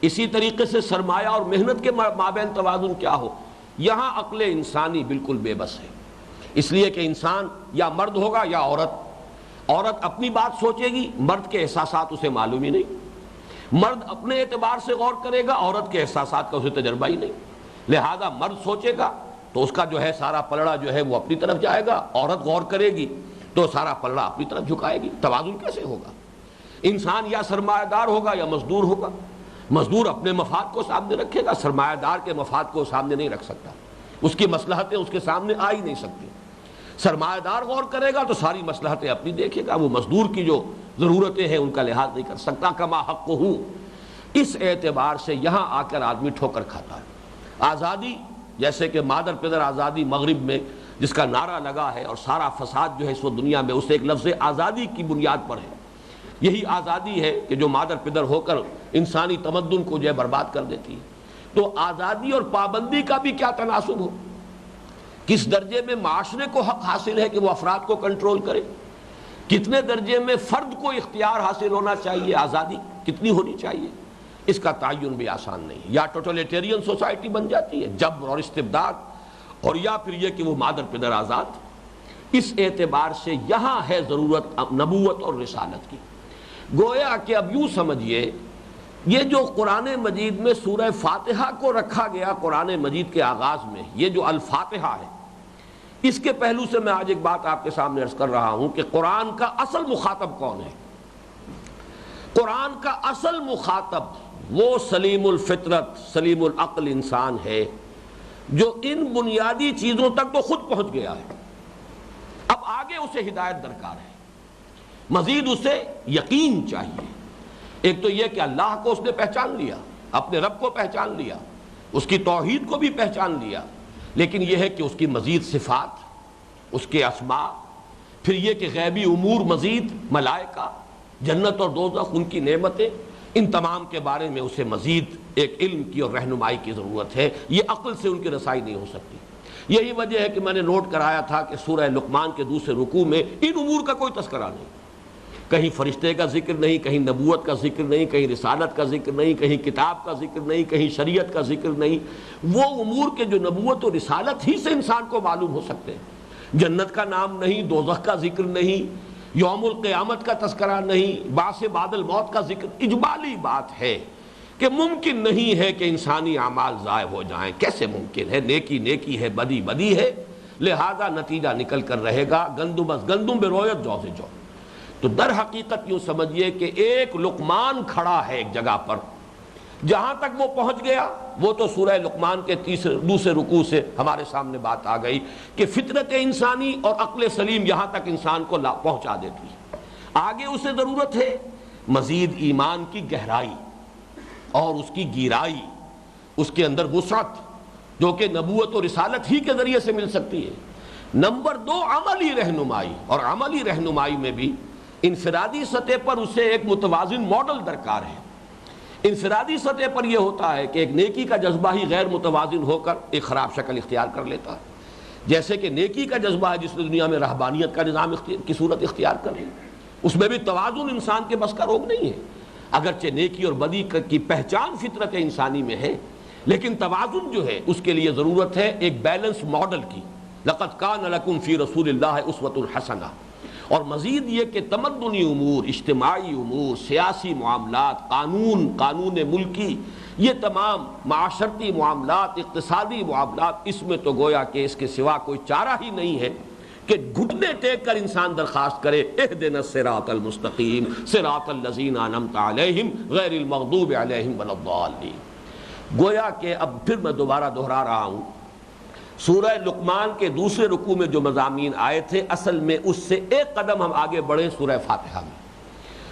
اسی طریقے سے سرمایہ اور محنت کے مابین توازن کیا ہو، یہاں عقل انسانی بالکل بے بس ہے۔ اس لیے کہ انسان یا مرد ہوگا یا عورت اپنی بات سوچے گی، مرد کے احساسات اسے معلوم ہی نہیں، مرد اپنے اعتبار سے غور کرے گا، عورت کے احساسات کا اسے تجربہ ہی نہیں، لہذا مرد سوچے گا تو اس کا جو ہے سارا پلڑا جو ہے وہ اپنی طرف جائے گا، عورت غور کرے گی تو سارا پلڑا اپنی طرف جھکائے گی۔ توازن کیسے ہوگا؟ انسان یا سرمایہ دار ہوگا یا مزدور ہوگا، مزدور اپنے مفاد کو سامنے رکھے گا، سرمایہ دار کے مفاد کو سامنے نہیں رکھ سکتا، اس کی مصلحتیں اس کے سامنے آ ہی نہیں سکتی۔ سرمایہ دار غور کرے گا تو ساری مصلحتیں اپنی دیکھے گا، وہ مزدور کی جو ضرورتیں ہیں ان کا لحاظ نہیں کر سکتا، کما حق ہوں۔ اس اعتبار سے یہاں آ کر آدمی ٹھوکر کھاتا ہے۔ آزادی، جیسے کہ مادر پدر آزادی مغرب میں جس کا نعرہ لگا ہے، اور سارا فساد جو ہے اس وقت دنیا میں اس ایک لفظ آزادی کی بنیاد پر ہے۔ یہی آزادی ہے کہ جو مادر پدر ہو کر انسانی تمدن کو جو ہے برباد کر دیتی ہے۔ تو آزادی اور پابندی کا بھی کیا تناسب ہو، کس درجے میں معاشرے کو حق حاصل ہے کہ وہ افراد کو کنٹرول کرے، کتنے درجے میں فرد کو اختیار حاصل ہونا چاہیے، آزادی کتنی ہونی چاہیے، اس کا تعین بھی آسان نہیں۔ یا ٹوٹلیٹیرین سوسائٹی بن جاتی ہے، جبر اور استبداد، اور یا پھر یہ کہ وہ مادر پدر آزاد۔ اس اعتبار سے یہاں ہے ضرورت نبوت اور رسالت کی۔ گویا کہ اب یوں سمجھیے، یہ جو قرآن مجید میں سورہ فاتحہ کو رکھا گیا قرآن مجید کے آغاز میں، یہ جو الفاتحہ ہے، اس کے پہلو سے میں آج ایک بات آپ کے سامنے عرض کر رہا ہوں کہ قرآن کا اصل مخاطب کون ہے۔ قرآن کا اصل مخاطب وہ سلیم الفطرت سلیم العقل انسان ہے جو ان بنیادی چیزوں تک تو خود پہنچ گیا ہے، اب آگے اسے ہدایت درکار ہے، مزید اسے یقین چاہیے۔ ایک تو یہ کہ اللہ کو اس نے پہچان لیا، اپنے رب کو پہچان لیا، اس کی توحید کو بھی پہچان لیا، لیکن یہ ہے کہ اس کی مزید صفات، اس کے اسماء، پھر یہ کہ غیبی امور، مزید ملائکہ، جنت اور دوزخ، ان کی نعمتیں، ان تمام کے بارے میں اسے مزید ایک علم کی اور رہنمائی کی ضرورت ہے۔ یہ عقل سے ان کی رسائی نہیں ہو سکتی۔ یہی وجہ ہے کہ میں نے نوٹ کرایا تھا کہ سورہ لقمان کے دوسرے رکوع میں ان امور کا کوئی تذکرہ نہیں، کہیں فرشتے کا ذکر نہیں، کہیں نبوت کا ذکر نہیں، کہیں رسالت کا ذکر نہیں، کہیں کتاب کا ذکر نہیں، کہیں شریعت کا ذکر نہیں۔ وہ امور کے جو نبوت و رسالت ہی سے انسان کو معلوم ہو سکتے ہیں، جنت کا نام نہیں، دوزخ کا ذکر نہیں، یوم القیامت کا تذکرہ نہیں، بعث بعد الموت کا ذکر، اجمالی بات ہے کہ ممکن نہیں ہے کہ انسانی اعمال ضائع ہو جائیں. کیسے ممکن ہے؟ نیکی نیکی ہے، بدی بدی ہے، لہذا نتیجہ نکل کر رہے گا گندم بس گندم بے رویت جو سے جو. تو در حقیقت یوں سمجھیے کہ ایک لقمان کھڑا ہے ایک جگہ پر، جہاں تک وہ پہنچ گیا وہ تو سورہ لقمان کے دوسرے رکوع سے ہمارے سامنے بات آ گئی کہ فطرت انسانی اور عقل سلیم یہاں تک انسان کو پہنچا دیتی ہے. آگے اسے ضرورت ہے مزید ایمان کی گہرائی اور اس کی گیرائی، اس کے اندر وسعت جو کہ نبوت و رسالت ہی کے ذریعے سے مل سکتی ہے. نمبر 2 عملی رہنمائی، اور عملی رہنمائی میں بھی انفرادی سطح پر اسے ایک متوازن ماڈل درکار ہے. انفرادی سطح پر یہ ہوتا ہے کہ ایک نیکی کا جذبہ ہی غیر متوازن ہو کر ایک خراب شکل اختیار کر لیتا ہے، جیسے کہ نیکی کا جذبہ ہے جس نے دنیا میں رہبانیت کا نظام کی صورت اختیار کر لی، اس میں بھی توازن انسان کے بس کا روگ نہیں ہے. اگرچہ نیکی اور بدی کی پہچان فطرت انسانی میں ہے، لیکن توازن جو ہے اس کے لیے ضرورت ہے ایک بیلنس ماڈل کی. لقد کان لکم فی رسول اللہ اسوۃ حسنہ. اور مزید یہ کہ تمدنی امور، اجتماعی امور، سیاسی معاملات، قانون ملکی، یہ تمام معاشرتی معاملات، اقتصادی معاملات، اس میں تو گویا کہ اس کے سوا کوئی چارہ ہی نہیں ہے کہ گھٹنے ٹیک کر انسان درخواست کرے اہدنا الصراط المستقیم صراط الذین انعمت علیہم غیر المغضوب علیہم ولا الضالین. گویا کہ اب پھر میں دوبارہ دہرا رہا ہوں، سورہ لقمان کے دوسرے رکوع میں جو مضامین آئے تھے اصل میں اس سے ایک قدم ہم آگے بڑھیں سورہ فاتحہ میں.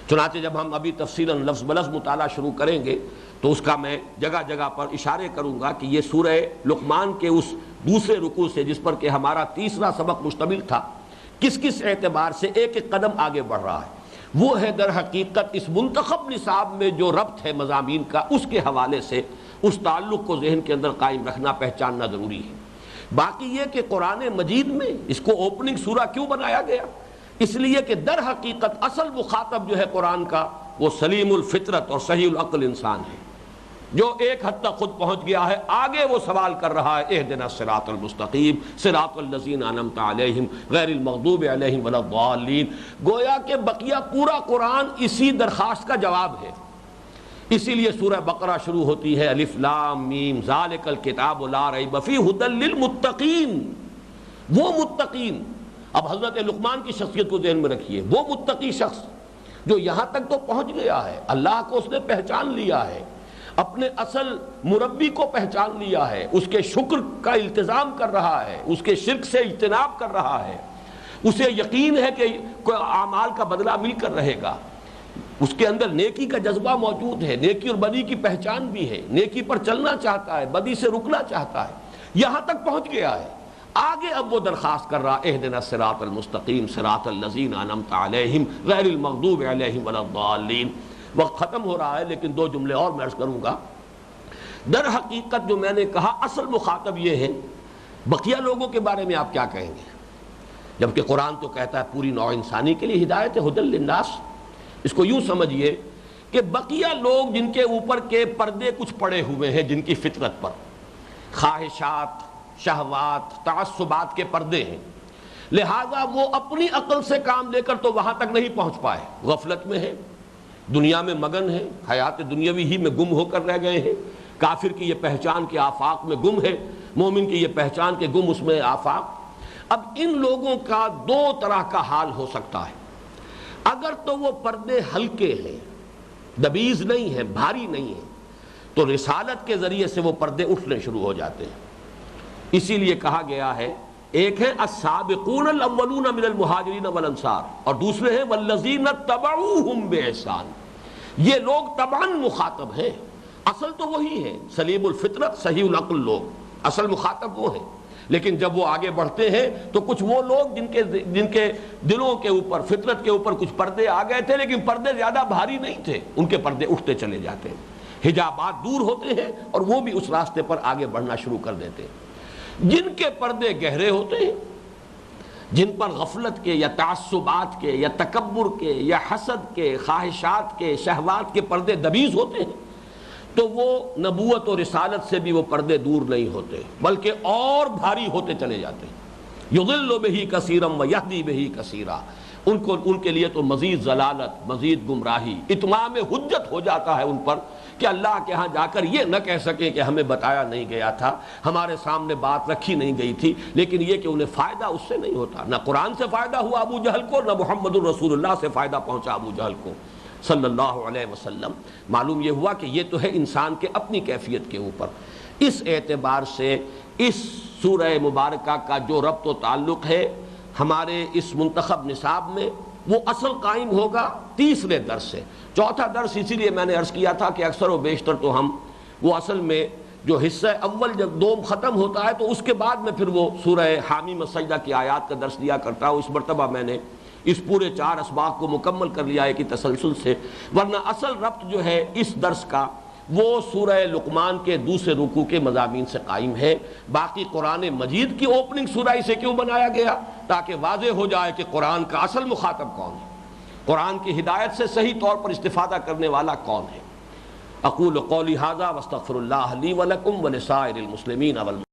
چنانچہ جب ہم ابھی تفصیلاً لفظ بلفظ مطالعہ شروع کریں گے تو اس کا میں جگہ جگہ پر اشارے کروں گا کہ یہ سورہ لقمان کے اس دوسرے رکوع سے جس پر کہ ہمارا تیسرا سبق مشتمل تھا کس کس اعتبار سے ایک ایک قدم آگے بڑھ رہا ہے. وہ ہے در حقیقت اس منتخب نصاب میں جو ربط ہے مضامین کا، اس کے حوالے سے اس تعلق کو ذہن کے اندر قائم رکھنا، پہچاننا ضروری ہے. باقی یہ کہ قرآن مجید میں اس کو اوپننگ سورہ کیوں بنایا گیا؟ اس لیے کہ در حقیقت اصل مخاطب جو ہے قرآن کا وہ سلیم الفطرت اور صحیح العقل انسان ہے، جو ایک حد تک خود پہنچ گیا ہے. آگے وہ سوال کر رہا ہے اہدنا الصراط المستقیم صراط الذین انعمت علیہم غیر المغضوب علیہم ولا الضالین. گویا کہ بقیہ پورا قرآن اسی درخواست کا جواب ہے. اسی لیے سورہ بقرہ شروع ہوتی ہے الف لام میم ذالک الکتاب لا ریب فیہ ھدی للمتقین. وہ متقین، اب حضرت لقمان کی شخصیت کو ذہن میں رکھیے، وہ متقی شخص جو یہاں تک تو پہنچ گیا ہے، اللہ کو اس نے پہچان لیا ہے، اپنے اصل مربی کو پہچان لیا ہے، اس کے شکر کا التزام کر رہا ہے، اس کے شرک سے اجتناب کر رہا ہے، اسے یقین ہے کہ اعمال کا بدلہ مل کر رہے گا، اس کے اندر نیکی کا جذبہ موجود ہے، نیکی اور بدی کی پہچان بھی ہے، نیکی پر چلنا چاہتا ہے، بدی سے رکنا چاہتا ہے، یہاں تک پہنچ گیا ہے. آگے اب وہ درخواست کر رہا اہدنا الصراط المستقیم صراط الذین انعمت علیہم غیر المغضوب علیہم ولا الضالین. وقت ختم ہو رہا ہے لیکن 2 جملے اور میں عرض کروں گا. در حقیقت جو میں نے کہا اصل مخاطب یہ ہے، بقیہ لوگوں کے بارے میں آپ کیا کہیں گے؟ جبکہ قرآن تو کہتا ہے پوری نوع انسانی کے لیے ہدایت ہے، ھدی للناس. اس کو یوں سمجھیے کہ بقیہ لوگ جن کے اوپر کے پردے کچھ پڑے ہوئے ہیں، جن کی فطرت پر خواہشات، شہوات، تعصبات کے پردے ہیں، لہذا وہ اپنی عقل سے کام لے کر تو وہاں تک نہیں پہنچ پائے، غفلت میں ہے، دنیا میں مگن ہے، حیات دنیاوی ہی میں گم ہو کر رہ گئے ہیں. کافر کی یہ پہچان کے آفاق میں گم ہے، مومن کی یہ پہچان کے گم اس میں آفاق. اب ان لوگوں کا 2 طرح کا حال ہو سکتا ہے. اگر تو وہ پردے ہلکے ہیں، دبیز نہیں ہے، بھاری نہیں ہے، تو رسالت کے ذریعے سے وہ پردے اٹھنے شروع ہو جاتے ہیں. اسی لیے کہا گیا ہے ایک ہے السابقون الاولون من المہاجرین والانصار اور دوسرے ہیں والذین اتبعوہم باحسان. یہ لوگ طبعاً مخاطب ہیں، اصل تو وہی ہے، سلیم الفطرت صحیح العقل لوگ اصل مخاطب وہ ہیں. لیکن جب وہ آگے بڑھتے ہیں تو کچھ وہ لوگ جن کے دلوں کے اوپر، فطرت کے اوپر کچھ پردے آ گئے تھے، لیکن پردے زیادہ بھاری نہیں تھے، ان کے پردے اٹھتے چلے جاتے ہیں، حجابات دور ہوتے ہیں اور وہ بھی اس راستے پر آگے بڑھنا شروع کر دیتے ہیں. جن کے پردے گہرے ہوتے ہیں، جن پر غفلت کے یا تعصبات کے یا تکبر کے یا حسد کے، خواہشات کے، شہوات کے پردے دبیز ہوتے ہیں، تو وہ نبوت و رسالت سے بھی وہ پردے دور نہیں ہوتے بلکہ اور بھاری ہوتے چلے جاتے ہیں. یضل بہ کثیرا ویہدی بہ کثیرا. ان کے لیے تو مزید ضلالت، مزید گمراہی، اتمام حجت ہو جاتا ہے ان پر کہ اللہ کے ہاں جا کر یہ نہ کہہ سکیں کہ ہمیں بتایا نہیں گیا تھا، ہمارے سامنے بات رکھی نہیں گئی تھی، لیکن یہ کہ انہیں فائدہ اس سے نہیں ہوتا۔ نہ قرآن سے فائدہ ہوا ابو جہل کو، نہ محمد الرسول اللہ سے فائدہ پہنچا ابو جہل کو صلی اللہ علیہ وسلم۔ معلوم یہ ہوا کہ یہ تو ہے انسان کے اپنی کیفیت کے اوپر۔ اس اعتبار سے اس سورہ مبارکہ کا جو ربط و تعلق ہے ہمارے اس منتخب نصاب میں، وہ اصل قائم ہوگا تیسرے درس سے۔ چوتھا درس اسی لیے میں نے عرض کیا تھا کہ اکثر و بیشتر تو ہم وہ اصل میں جو حصہ اول جب دوم ختم ہوتا ہے تو اس کے بعد میں پھر وہ سورہ حامیم السجدہ کی آیات کا درس لیا کرتا ہوں۔ اس مرتبہ میں نے اس پورے 4 اسباق کو مکمل کر لیا ہے کہ تسلسل سے، ورنہ اصل ربط جو ہے اس درس کا وہ سورہ لقمان کے دوسرے رکوع کے مضامین سے قائم ہے۔ باقی قرآن مجید کی اوپننگ سورہ سے کیوں بنایا گیا؟ تاکہ واضح ہو جائے کہ قرآن کا اصل مخاطب کون ہے، قرآن کی ہدایت سے صحیح طور پر استفادہ کرنے والا کون ہے۔ اقول قولی ھذا واستغفر اللہ لی ولکم ولسائر المسلمین والمسلمات۔